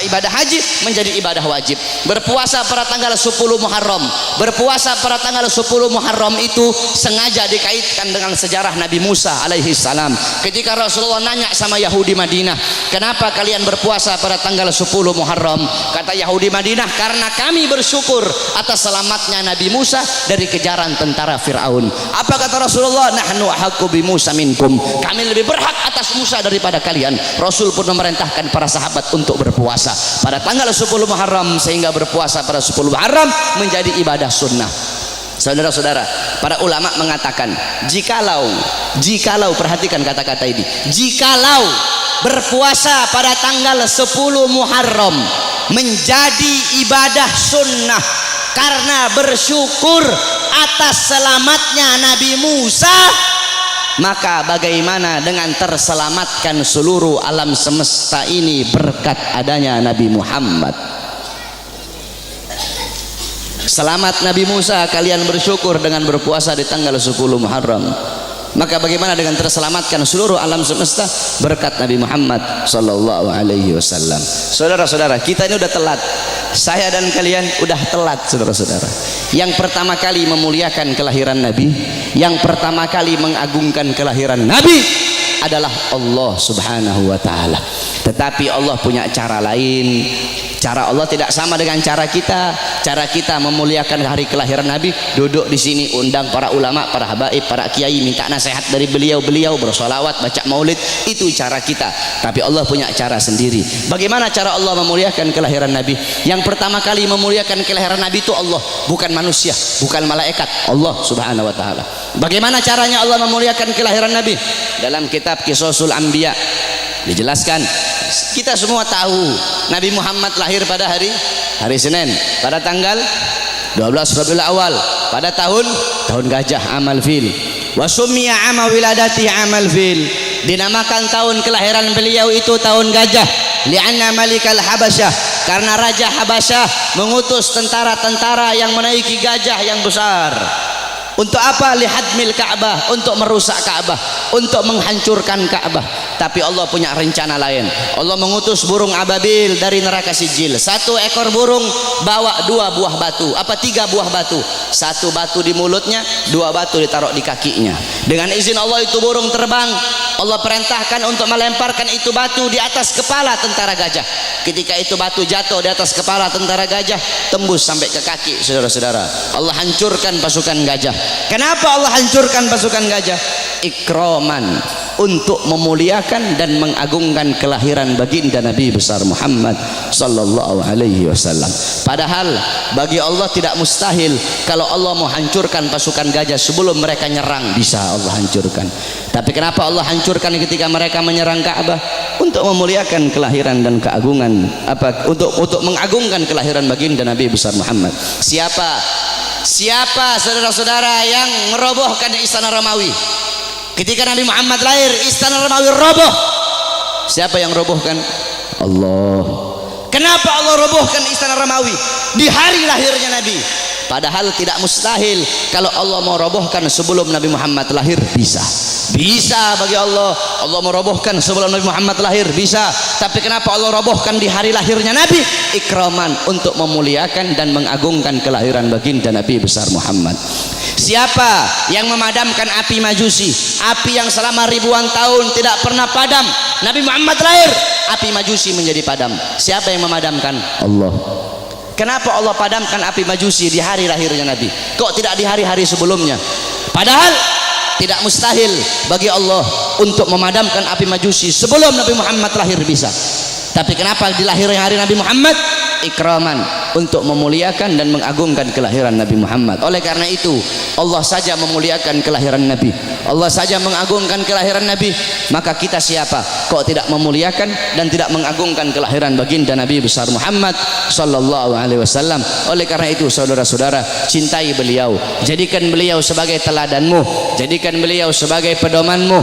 ibadah haji menjadi ibadah wajib. Berpuasa pada tanggal 10 Muharram. Berpuasa pada tanggal 10 Muharram itu sengaja dikaitkan dengan sejarah Nabi Musa alaihi salam. Ketika Rasulullah nanya sama Yahudi Madinah, kenapa kalian berpuasa pada tanggal 10 Muharram? Kata Yahudi Madinah, karena kami bersyukur atas selamatnya Nabi Musa dari kejaran tentara Fir'aun. Apa kata Rasulullah? Nahnu ahaqqu bi Musa minkum. Kami lebih berhak atas Musa daripada kalian. Rasul pun memerintahkan para sahabat untuk berpuasa pada tanggal 10 Muharram, sehingga berpuasa pada 10 Muharram menjadi ibadah sunnah. Saudara-saudara, para ulama mengatakan, jikalau perhatikan kata-kata ini, jikalau berpuasa pada tanggal 10 Muharram menjadi ibadah sunnah karena bersyukur atas selamatnya Nabi Musa, maka bagaimana dengan terselamatkan seluruh alam semesta ini berkat adanya Nabi Muhammad? Selamat Nabi Musa, kalian bersyukur dengan berpuasa di tanggal 10 Muharram. Maka bagaimana dengan terselamatkan seluruh alam semesta berkat Nabi Muhammad sallallahu alaihi wasallam. Saudara-saudara, kita ini udah telat. Saya dan kalian udah telat, saudara-saudara. Yang pertama kali memuliakan kelahiran Nabi, yang pertama kali mengagungkan kelahiran Nabi adalah Allah Subhanahu wa taala. Tetapi Allah punya cara lain. Cara Allah tidak sama dengan cara kita. Cara kita memuliakan hari kelahiran Nabi, duduk di sini undang para ulama, para habaib, para kiai, minta nasihat dari beliau-beliau, bersolawat, baca maulid. Itu cara kita. Tapi Allah punya cara sendiri. Bagaimana cara Allah memuliakan kelahiran Nabi? Yang pertama kali memuliakan kelahiran Nabi itu Allah, bukan manusia, bukan malaikat, Allah Subhanahu wa taala. Bagaimana caranya Allah memuliakan kelahiran Nabi? Dalam kitab Qisasul Anbiya dijelaskan, kita semua tahu Nabi Muhammad lahir pada hari Senin pada tanggal 12 Rabiul Awal pada tahun gajah, amal fil. Wa summiya ama wiladati amal fil, dinamakan tahun kelahiran beliau itu tahun gajah, li'anna malikal habasyah, karena raja Habasyah mengutus tentara-tentara yang menaiki gajah yang besar. Untuk apa? Lihadmil Ka'bah, untuk merusak Ka'bah, untuk menghancurkan Ka'bah. Tapi Allah punya rencana lain. Allah mengutus burung ababil dari neraka Sijil. Satu ekor burung bawa 2 buah batu, 3 buah batu. 1 batu di mulutnya, 2 batu ditaruh di kakinya. Dengan izin Allah itu burung terbang. Allah perintahkan untuk melemparkan itu batu di atas kepala tentara gajah. Ketika itu batu jatuh di atas kepala tentara gajah, tembus sampai ke kaki, saudara-saudara. Allah hancurkan pasukan gajah. Kenapa Allah hancurkan pasukan gajah? Ikraman, untuk memuliakan dan mengagungkan kelahiran baginda Nabi besar Muhammad sallallahu alaihi wasallam. Padahal bagi Allah tidak mustahil kalau Allah mau hancurkan pasukan gajah sebelum mereka nyerang, bisa Allah hancurkan. Tapi kenapa Allah hancurkan ketika mereka menyerang Ka'bah? Untuk memuliakan kelahiran dan keagungan, untuk mengagungkan kelahiran baginda Nabi besar Muhammad. Siapa saudara-saudara yang merobohkan istana Romawi? Ketika Nabi Muhammad lahir, istana Romawi roboh. Siapa yang robohkan? Allah. Kenapa Allah robohkan istana Romawi di hari lahirnya Nabi? Padahal tidak mustahil kalau Allah mau robohkan sebelum Nabi Muhammad lahir, bisa bagi Allah. Allah merobohkan sebelum Nabi Muhammad lahir, bisa. Tapi kenapa Allah robohkan di hari lahirnya Nabi? Ikraman, untuk memuliakan dan mengagungkan kelahiran baginda Nabi besar Muhammad. Siapa yang memadamkan api Majusi, api yang selama ribuan tahun tidak pernah padam? Nabi Muhammad lahir, api Majusi menjadi padam. Siapa yang memadamkan? Allah. Kenapa Allah padamkan api Majusi di hari lahirnya Nabi? Kok tidak di hari-hari sebelumnya? Padahal tidak mustahil bagi Allah untuk memadamkan api Majusi sebelum Nabi Muhammad lahir, bisa. Tapi kenapa di lahirnya hari Nabi Muhammad? Ikraman, untuk memuliakan dan mengagungkan kelahiran Nabi Muhammad. Oleh karena itu Allah saja memuliakan kelahiran Nabi, Allah saja mengagungkan kelahiran Nabi. Maka kita siapa kok tidak memuliakan dan tidak mengagungkan kelahiran baginda Nabi besar Muhammad sallallahu alaihi wasallam. Oleh karena itu saudara-saudara, cintai beliau, jadikan beliau sebagai teladanmu, jadikan beliau sebagai pedomanmu,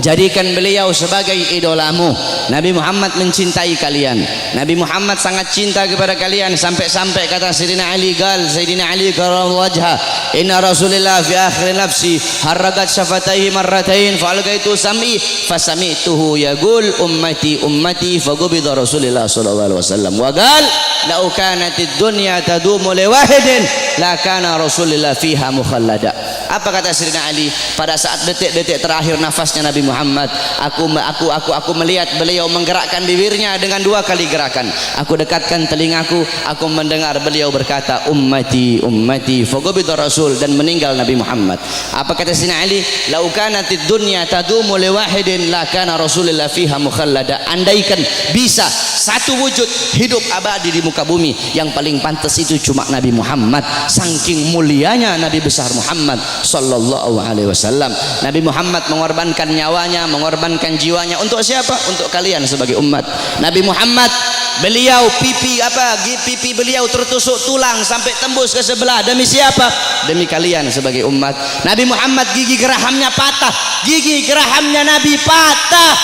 jadikan beliau sebagai idolamu. Nabi Muhammad mencintai kalian, Nabi Muhammad sangat cinta kepada kalian, sampai-sampai kata Sayyidina Ali, Sayyidina Ali karramallahu wajha, inna Rasulillah fi akhir nafsi haragat syafataihi marratain fa'algaitu sam'i fasami'tuhu yaqul ummati ummati faqubida Rasulillah sallallahu alaihi wasallam wa qal la kanatid dunya tadumu li wahidin la kana Rasulillah fiha mukhallada. Apa kata Sayyidina Ali pada saat detik-detik terakhir nafasnya Nabi Muhammad? Aku melihat beliau menggerakkan bibirnya dengan 2 kali gerakan. Aku dekatkan telingaku, aku mendengar beliau berkata ummati ummati faqubida Rasul, dan meninggal Nabi Muhammad. Apa kata Sayyidina Ali? Lau kanatid dunya tadumu li wahidin la kana Rasulillah fiha mukhallada. Andaikan bisa satu wujud hidup abadi di muka bumi, yang paling pantas itu cuma Nabi Muhammad. Saking mulianya Nabi besar Muhammad sallallahu alaihi wasallam. Nabi Muhammad mengorbankan nyawanya, mengorbankan jiwanya untuk siapa? Untuk kalian sebagai umat. Nabi Muhammad, beliau pipi beliau tertusuk tulang sampai tembus ke sebelah. Demi siapa? Demi kalian sebagai umat. Nabi Muhammad gigi gerahamnya patah, gigi gerahamnya Nabi patah.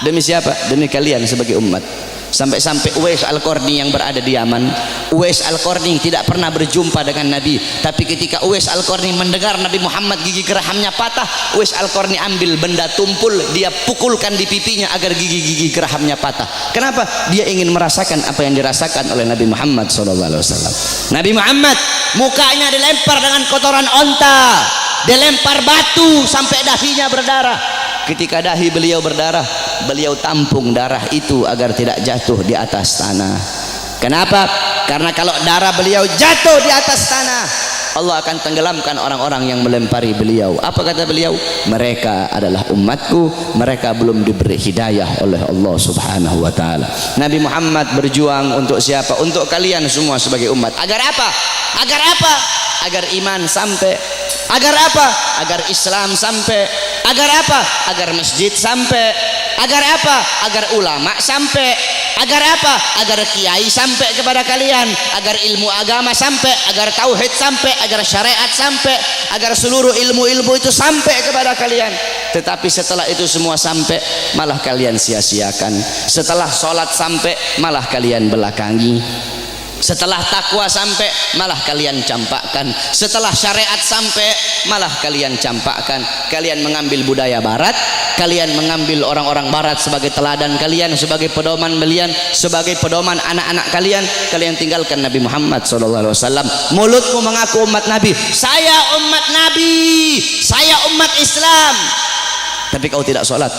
Demi siapa? Demi kalian sebagai umat. Sampai-sampai Uwais Al-Qarni yang berada di Yaman, Uwais Al-Qarni tidak pernah berjumpa dengan Nabi, tapi ketika Uwais Al-Qarni mendengar Nabi Muhammad gigi gerahamnya patah, Uwais Al-Qarni ambil benda tumpul, dia pukulkan di pipinya agar gigi-gigi gerahamnya patah. Kenapa? Dia ingin merasakan apa yang dirasakan oleh Nabi Muhammad SAW. Nabi Muhammad mukanya dilempar dengan kotoran onta, dilempar batu sampai dahinya berdarah. Ketika dahi beliau berdarah, beliau tampung darah itu agar tidak jatuh di atas tanah. Kenapa? Karena kalau darah beliau jatuh di atas tanah, Allah akan tenggelamkan orang-orang yang melempari beliau. Apa kata beliau? Mereka adalah umatku, mereka belum diberi hidayah oleh Allah Subhanahu wa taala. Nabi Muhammad berjuang untuk siapa? Untuk kalian semua sebagai umat. Agar apa? Agar apa? Agar iman sampai. Agar apa? Agar Islam sampai. Agar apa? Agar masjid sampai. Agar apa? Agar ulama sampai. Agar apa? Agar kiai sampai kepada kalian. Agar ilmu agama sampai. Agar tauhid sampai. Agar syariat sampai. Agar seluruh ilmu-ilmu itu sampai kepada kalian. Tetapi setelah itu semua sampai, malah kalian sia-siakan. Setelah sholat sampai, malah kalian belakangi. Setelah takwa sampai, malah kalian campakkan. Setelah syariat sampai, malah kalian campakkan. Kalian mengambil budaya barat, kalian mengambil orang-orang barat sebagai teladan kalian, sebagai pedoman kalian, sebagai pedoman anak-anak kalian. Kalian tinggalkan Nabi Muhammad SAW. Mulutmu mengaku umat Nabi, saya umat Nabi, saya umat Islam, tapi kau tidak sholat.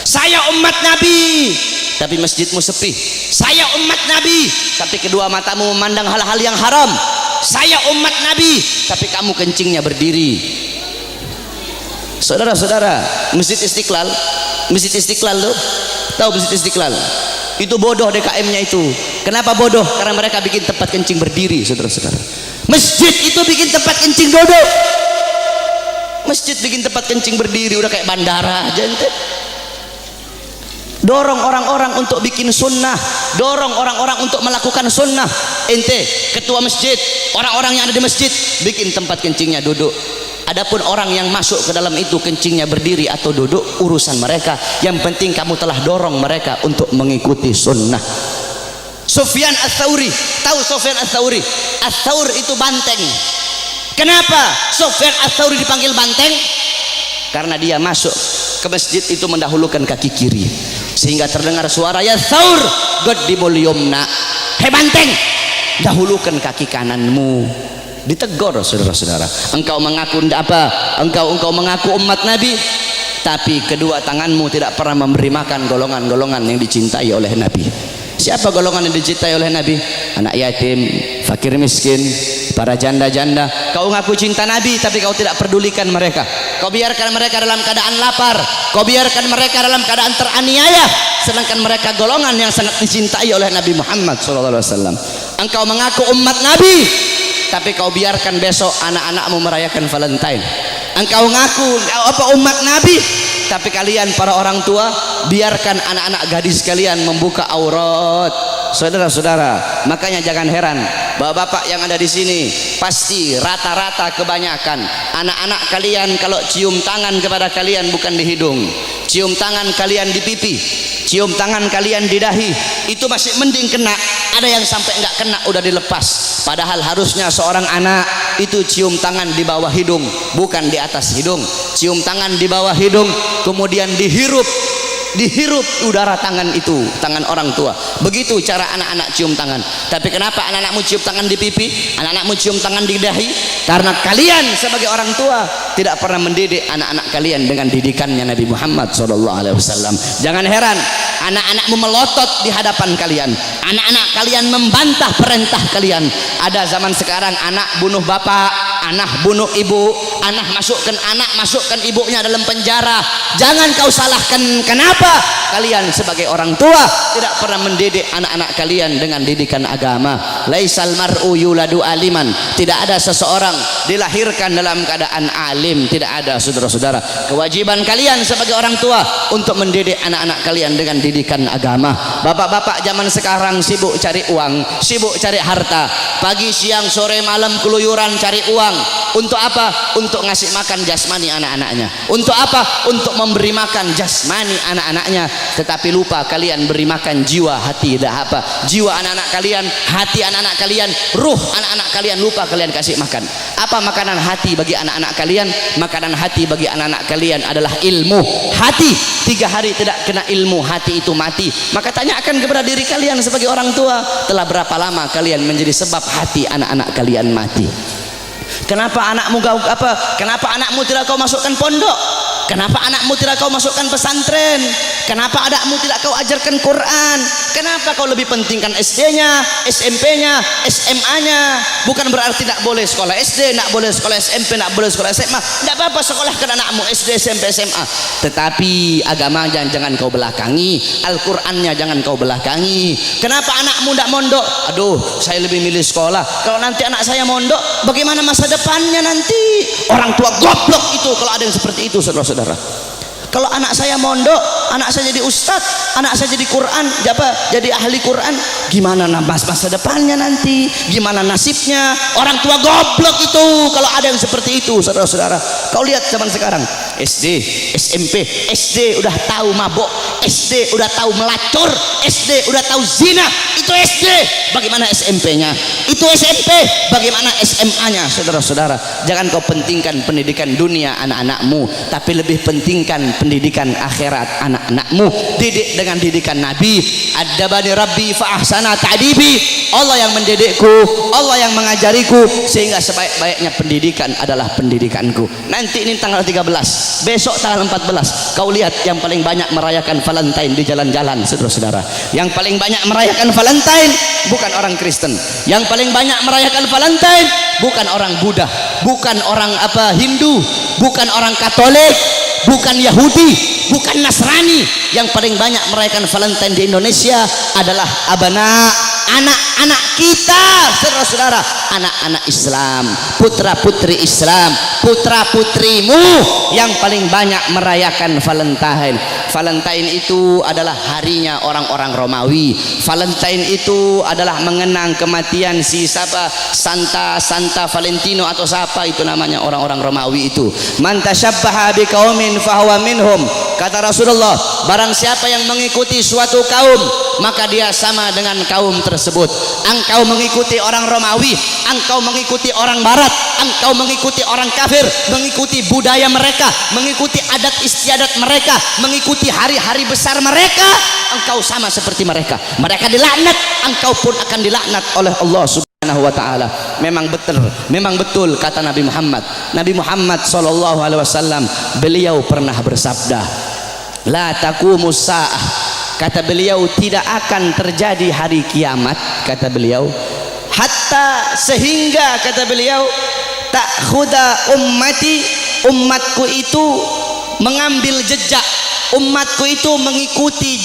Saya umat Nabi, tapi masjidmu sepi. Saya umat Nabi, tapi kedua matamu memandang hal-hal yang haram. Saya umat Nabi, tapi kamu kencingnya berdiri. Saudara-saudara, Masjid Istiqlal tuh, tahu Masjid Istiqlal? Itu bodoh DKM-nya itu. Kenapa bodoh? Karena mereka bikin tempat kencing berdiri, saudara-saudara. Masjid itu bikin tempat kencing duduk. Masjid bikin tempat kencing berdiri, udah kayak bandara aja ente. Dorong orang-orang untuk bikin sunnah, dorong orang-orang untuk melakukan sunnah. Ente ketua masjid, orang-orang yang ada di masjid bikin tempat kencingnya duduk. Adapun orang yang masuk ke dalam itu kencingnya berdiri atau duduk, urusan mereka. Yang penting kamu telah dorong mereka untuk mengikuti sunnah. Sufyan Ats-Tsauri, tahu Sufyan Ats-Tsauri? Ats-Tsaur itu banteng. Kenapa Sufyan Ats-Tsauri dipanggil banteng? Karena dia masuk ke masjid itu mendahulukan kaki kiri, sehingga terdengar suara ya Tsaur qaddimul yumna. Hei banteng, dahulukan kaki kananmu. Ditegur saudara-saudara. Engkau mengaku apa? Engkau mengaku umat Nabi, tapi kedua tanganmu tidak pernah memberi makan golongan-golongan yang dicintai oleh Nabi. Siapa golongan yang dicintai oleh Nabi? Anak yatim, fakir miskin, para janda-janda. Kau ngaku cinta Nabi, tapi kau tidak pedulikan mereka. Kau biarkan mereka dalam keadaan lapar, kau biarkan mereka dalam keadaan teraniaya, sedangkan mereka golongan yang sangat dicintai oleh Nabi Muhammad SAW. Engkau mengaku umat Nabi, tapi kau biarkan besok anak-anakmu merayakan Valentine. Engkau ngaku umat Nabi, tapi kalian para orang tua biarkan anak-anak gadis kalian membuka aurat. Saudara-saudara, makanya jangan heran bapak-bapak yang ada di sini, pasti rata-rata kebanyakan anak-anak kalian kalau cium tangan kepada kalian bukan di hidung, cium tangan kalian di pipi, cium tangan kalian di dahi, itu masih mending kena. Ada yang sampai nggak kena udah dilepas. Padahal harusnya seorang anak itu cium tangan di bawah hidung, bukan di atas hidung. Cium tangan di bawah hidung, kemudian dihirup udara tangan itu, tangan orang tua. Begitu cara anak-anak cium tangan. Tapi kenapa anak-anakmu cium tangan di pipi, anak-anakmu cium tangan di dahi? Karena kalian sebagai orang tua tidak pernah mendidik anak-anak kalian dengan didikannya Nabi Muhammad SAW. Jangan heran anak-anakmu melotot di hadapan kalian, anak-anak kalian membantah perintah kalian. Ada zaman sekarang anak bunuh bapak, anak bunuh ibu, anak masukkan ibunya dalam penjara. Jangan kau salahkan. Kenapa? Kalian sebagai orang tua tidak pernah mendidik anak-anak kalian dengan didikan agama. Laisal mar'u yuladu aliman. Tidak ada seseorang dilahirkan dalam keadaan alim. Tidak ada, saudara-saudara. Kewajiban kalian sebagai orang tua untuk mendidik anak-anak kalian dengan didikan agama. Bapak-bapak zaman sekarang sibuk cari uang, sibuk cari harta. Pagi, siang, sore, malam keluyuran cari uang. uang. Untuk apa? Untuk ngasih makan jasmani anak-anaknya. Untuk apa? Untuk memberi makan jasmani anak-anaknya. Tetapi lupa kalian beri makan jiwa, hati, dah apa? Jiwa anak-anak kalian, hati anak-anak kalian, ruh anak-anak kalian, lupa kalian kasih makan. Apa makanan hati bagi anak-anak kalian? Makanan hati bagi anak-anak kalian adalah ilmu hati. 3 hari tidak kena ilmu, hati itu mati. Maka tanyakan kepada diri kalian sebagai orang tua, telah berapa lama kalian menjadi sebab hati anak-anak kalian mati? Kenapa anakmu kenapa anakmu tidak kau masukkan pondok? Kenapa anakmu tidak kau masukkan pesantren? Kenapa anakmu tidak kau ajarkan Quran? Kenapa kau lebih pentingkan SD-nya, SMP-nya, SMA-nya? Bukan berarti tidak boleh sekolah SD, tidak boleh sekolah SMP, tidak boleh sekolah SMA. Tidak apa-apa sekolahkan anakmu SD, SMP, SMA. Tetapi agama jangan kau belakangi, Al-Qur'annya jangan kau belakangi. Kenapa anakmu tidak mondok? Aduh, saya lebih milih sekolah. Kalau nanti anak saya mondok, bagaimana masa depannya nanti? Orang tua goblok itu kalau ada yang seperti itu, saudara-saudara. Kalau anak saya mondok, anak saya jadi ustadz, anak saya jadi Quran, jadi ahli Quran, gimana masa depannya nanti? Gimana nasibnya? Orang tua goblok itu kalau ada yang seperti itu, saudara-saudara. Kau lihat zaman sekarang, SD, SMP, SD udah tahu mabok, SD udah tahu melacur, SD udah tahu zina. Itu SD. Bagaimana SMP-nya? Itu SMP. Bagaimana SMA-nya, saudara-saudara? Jangan kau pentingkan pendidikan dunia anak-anakmu, tapi lebih pentingkan pendidikan akhirat anak-anakmu. Didik dengan didikan Nabi. Adabani Rabbi fa ahsana ta'dibi. Allah yang mendidikku, Allah yang mengajariku, sehingga sebaik-baiknya pendidikan adalah pendidikanku. Nanti ini tanggal 13, besok tanggal 14, kau lihat yang paling banyak merayakan Valentine di jalan-jalan, saudara-saudara. Yang paling banyak merayakan Valentine bukan orang Kristen. Yang paling banyak merayakan Valentine bukan orang Buddha, bukan orang Hindu, bukan orang Katolik, bukan Yahudi, bukan Nasrani. Yang paling banyak merayakan Valentine di Indonesia adalah anak-anak kita, saudara-saudara, anak-anak Islam, putra-putri Islam, putra-putrimu yang paling banyak merayakan Valentine. Valentine itu adalah harinya orang-orang Romawi. Valentine itu adalah mengenang kematian si Santa Valentino atau siapa itu namanya, orang-orang Romawi itu. Man tasyabbaha biqaumin fahuwa minhum. Kata Rasulullah, barang siapa yang mengikuti suatu kaum, maka dia sama dengan kaum tersebut. Engkau mengikuti orang Romawi, engkau mengikuti orang Barat, engkau mengikuti orang kafir, mengikuti budaya mereka, mengikuti adat istiadat mereka, mengikuti hari-hari besar mereka, engkau sama seperti mereka. Mereka dilaknat, engkau pun akan dilaknat oleh Allah Subhanahu wa ta'ala. Memang betul kata Nabi Muhammad. Nabi Muhammad sallallahu alaihi wasallam, beliau pernah bersabda, la taqumus saah. Kata beliau, tidak akan terjadi hari kiamat, kata beliau, hatta sehingga, kata beliau, ta'khuda ummati, umatku itu mengambil jejak, umatku itu mengikuti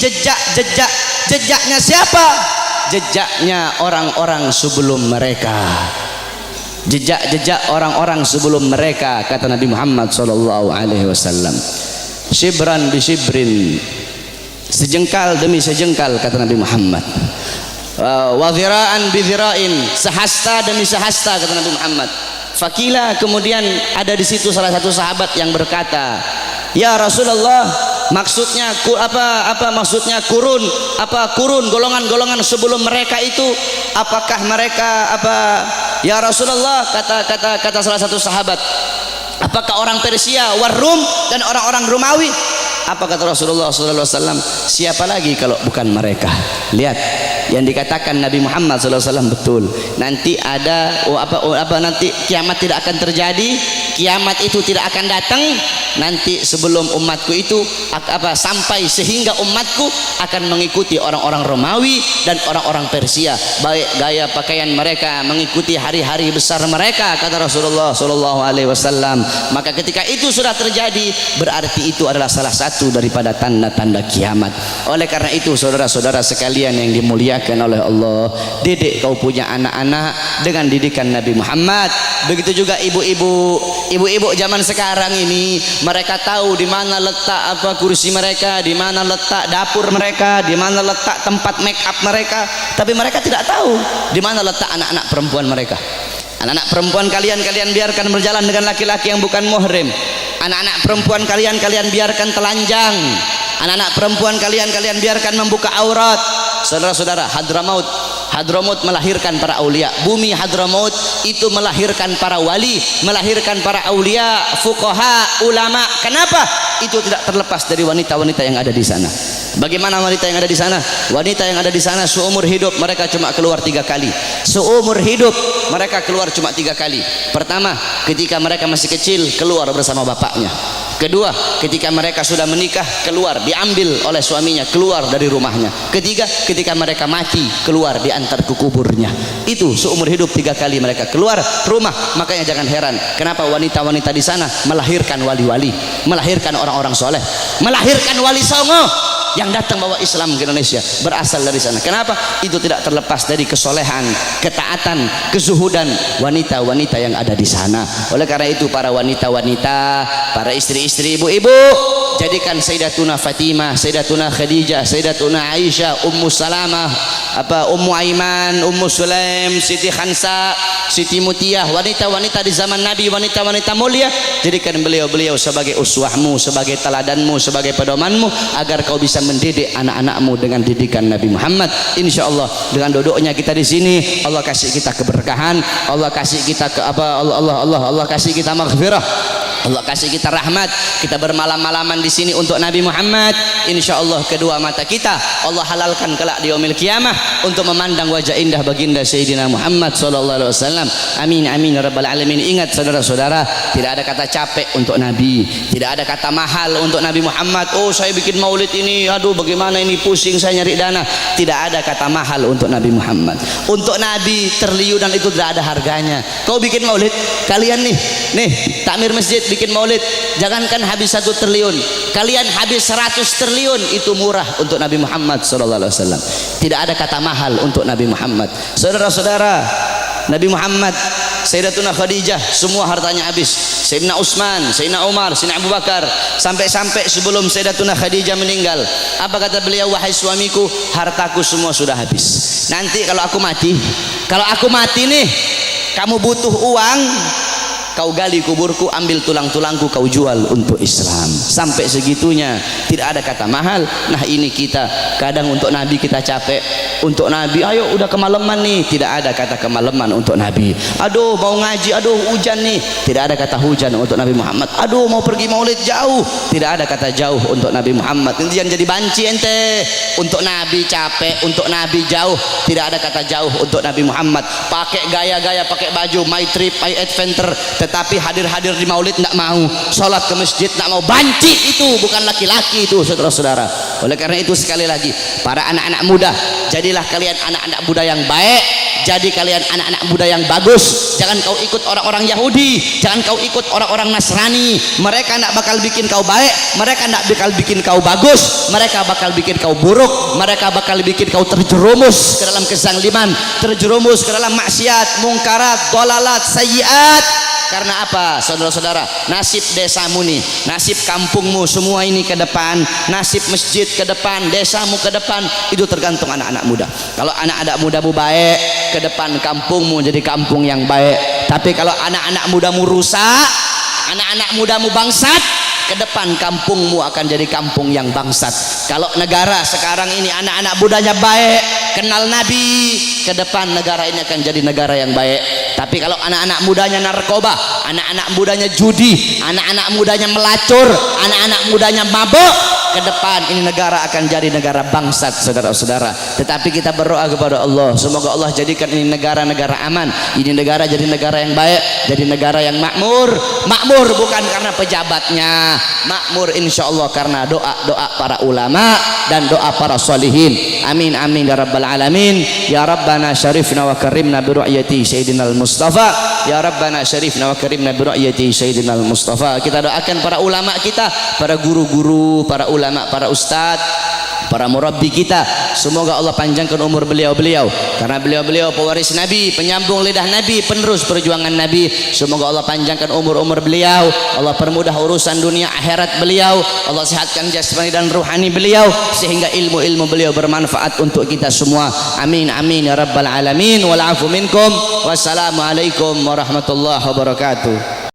jejaknya siapa? Jejaknya orang-orang sebelum mereka. Jejak orang-orang sebelum mereka, kata Nabi Muhammad sallallahu alaihi wasallam. Shibran bi shibrin, sejengkal demi sejengkal, kata Nabi Muhammad. Wa dhira'an bi dhira'in, sehasta demi sehasta, kata Nabi Muhammad. Fakila, kemudian ada di situ salah satu sahabat yang berkata, ya Rasulullah, maksudnya maksudnya kurun golongan-golongan sebelum mereka itu, apakah mereka ya Rasulullah, kata salah satu sahabat, apakah orang Persia, Warum, dan orang-orang Romawi? Apa kata Rasulullah SAW? Siapa lagi kalau bukan mereka? Lihat, yang dikatakan Nabi Muhammad SAW betul. Nanti ada nanti kiamat tidak akan terjadi, kiamat itu tidak akan datang nanti sebelum umatku itu sampai, sehingga umatku akan mengikuti orang-orang Romawi dan orang-orang Persia, baik gaya pakaian mereka, mengikuti hari-hari besar mereka, kata Rasulullah SAW. Maka ketika itu sudah terjadi, berarti itu adalah salah satu daripada tanda-tanda kiamat. Oleh karena itu, saudara-saudara sekalian yang dimuliakan oleh Allah, didik kau punya anak-anak dengan didikan Nabi Muhammad. Begitu juga ibu-ibu zaman sekarang ini, mereka tahu di mana letak kursi mereka, di mana letak dapur mereka, di mana letak tempat make up mereka, tapi mereka tidak tahu di mana letak anak-anak perempuan mereka. Anak-anak perempuan kalian biarkan berjalan dengan laki-laki yang bukan muhrim. Anak-anak perempuan kalian biarkan telanjang. Anak-anak perempuan kalian biarkan membuka aurat. Saudara-saudara, Hadramaut melahirkan para aulia. Bumi Hadramaut itu melahirkan para wali, melahirkan para aulia, fuqaha, ulama. Kenapa? Itu tidak terlepas dari wanita-wanita yang ada di sana. Bagaimana wanita yang ada di sana? Wanita yang ada di sana seumur hidup mereka cuma keluar 3 kali. Seumur hidup mereka keluar cuma 3 kali. Pertama, ketika mereka masih kecil keluar bersama bapaknya. Kedua, ketika mereka sudah menikah keluar, diambil oleh suaminya, keluar dari rumahnya. Ketiga, ketika mereka mati keluar, diantar ke kuburnya. Itu seumur hidup 3 kali mereka keluar rumah. Makanya jangan heran kenapa wanita-wanita di sana melahirkan wali-wali, melahirkan orang-orang soleh, melahirkan wali songo yang datang bawa Islam ke Indonesia, berasal dari sana. Kenapa? Itu tidak terlepas dari kesolehan, ketaatan, kezuhudan wanita-wanita yang ada di sana. Oleh karena itu para wanita-wanita, para istri-istri, ibu-ibu, jadikan Sayyidatuna Fatimah, Sayyidatuna Khadijah, Sayyidatuna Aisyah, Ummu Salamah, Ummu Aiman, Ummu Sulaim, Siti Khansa, Siti Mutiyah, wanita-wanita di zaman Nabi, wanita-wanita mulia. Jadikan beliau-beliau sebagai uswahmu, sebagai teladanmu, sebagai pedomanmu, agar kau bisa mendidik anak-anakmu dengan didikan Nabi Muhammad. Insya Allah dengan duduknya kita di sini, Allah kasih kita keberkahan, Allah kasih kita Allah kasih kita maghfirah, Allah kasih kita rahmat. Kita bermalam-malaman di sini untuk Nabi Muhammad. Insya Allah kedua mata kita Allah halalkan kelak di yaumil qiyamah untuk memandang wajah indah baginda Sayyidina Muhammad sallallahu alaihi wasallam. Amin amin ya rabbal alamin. Ingat saudara-saudara, tidak ada kata capek untuk Nabi, tidak ada kata mahal untuk Nabi Muhammad. Oh saya bikin maulid ini, aduh bagaimana ini, pusing saya nyari dana. Tidak ada kata mahal untuk Nabi Muhammad. Untuk Nabi triliunan itu tidak ada harganya. Kau bikin maulid, kalian nih takmir masjid bikin maulid, jangankan habis 1 triliun, kalian habis 100 triliun itu murah untuk Nabi Muhammad sallallahu alaihi wasallam. Tidak ada kata mahal untuk Nabi Muhammad. Saudara-saudara, Nabi Muhammad, Sayyidatuna Khadijah semua hartanya habis. Sayyidina Utsman, Sayyidina Umar, Sayyidina Abu Bakar, sampai sebelum Sayyidatuna Khadijah meninggal, apa kata beliau? Wahai suamiku, hartaku semua sudah habis. Nanti kalau aku mati nih, kamu butuh uang, kau gali kuburku, ambil tulang-tulangku, kau jual untuk Islam. Sampai segitunya, tidak ada kata mahal. Nah ini kita kadang untuk Nabi kita capek, untuk Nabi ayo udah kemalaman nih, tidak ada kata kemalaman untuk Nabi. Aduh mau ngaji, aduh hujan nih, tidak ada kata hujan untuk Nabi Muhammad. Aduh mau pergi maulid jauh, tidak ada kata jauh untuk Nabi Muhammad. Nanti jangan jadi banci ente. Untuk Nabi capek, untuk Nabi jauh, tidak ada kata jauh untuk Nabi Muhammad. Pakai gaya-gaya, pakai baju my trip, my adventure, tetapi hadir di maulid tidak mau, sholat ke masjid tidak mau. Banci itu, bukan laki-laki itu saudara-saudara. Oleh karena itu sekali lagi, para anak-anak muda, jadilah kalian anak-anak muda yang baik, jadi kalian anak-anak muda yang bagus. Jangan kau ikut orang-orang Yahudi, jangan kau ikut orang-orang Nasrani. Mereka tidak bakal bikin kau baik, mereka tidak bakal bikin kau bagus, mereka bakal bikin kau buruk, mereka bakal bikin kau terjerumus ke dalam kezaliman, terjerumus ke dalam maksiat, mungkarat, dolalat, sayyiat. Karena apa saudara-saudara? Nasib desamu nih, nasib kampungmu semua ini ke depan, nasib masjid ke depan, desamu ke depan, itu tergantung anak-anak muda. Kalau anak-anak mudamu baik, ke depan kampungmu jadi kampung yang baik. Tapi kalau anak-anak mudamu rusak, anak-anak mudamu bangsat, ke depan kampungmu akan jadi kampung yang bangsat. Kalau negara sekarang ini anak-anak mudanya baik, kenal Nabi, ke depan negara ini akan jadi negara yang baik. Tapi kalau anak-anak mudanya narkoba, anak-anak mudanya judi, anak-anak mudanya melacur, anak-anak mudanya mabuk, ke depan ini negara akan jadi negara bangsat saudara-saudara. Tetapi kita berdoa kepada Allah, semoga Allah jadikan ini negara-negara aman, ini negara jadi negara yang baik, jadi negara yang makmur. Makmur bukan karena pejabatnya, makmur insya Allah karena doa-doa para ulama dan doa para solihin. Amin amin ya rabbal alamin. Ya Rabbana syarifna wa karimna bi ru'yati sayyidina al-Mustafa. Ya Rabbana syarifna wa karimna bi ru'yati sayyidina al-Mustafa. Kita doakan para ulama kita, para guru-guru, para ulama, para ustadz, para murabbi kita, semoga Allah panjangkan umur beliau-beliau, karena beliau-beliau pewaris Nabi, penyambung lidah Nabi, penerus perjuangan Nabi. Semoga Allah panjangkan umur-umur beliau, Allah permudah urusan dunia akhirat beliau, Allah sehatkan jasmani dan ruhani beliau, sehingga ilmu-ilmu beliau bermanfaat untuk kita semua. Amin amin ya rabbal alamin. Wal afu minkum. Wassalamualaikum warahmatullahi wabarakatuh.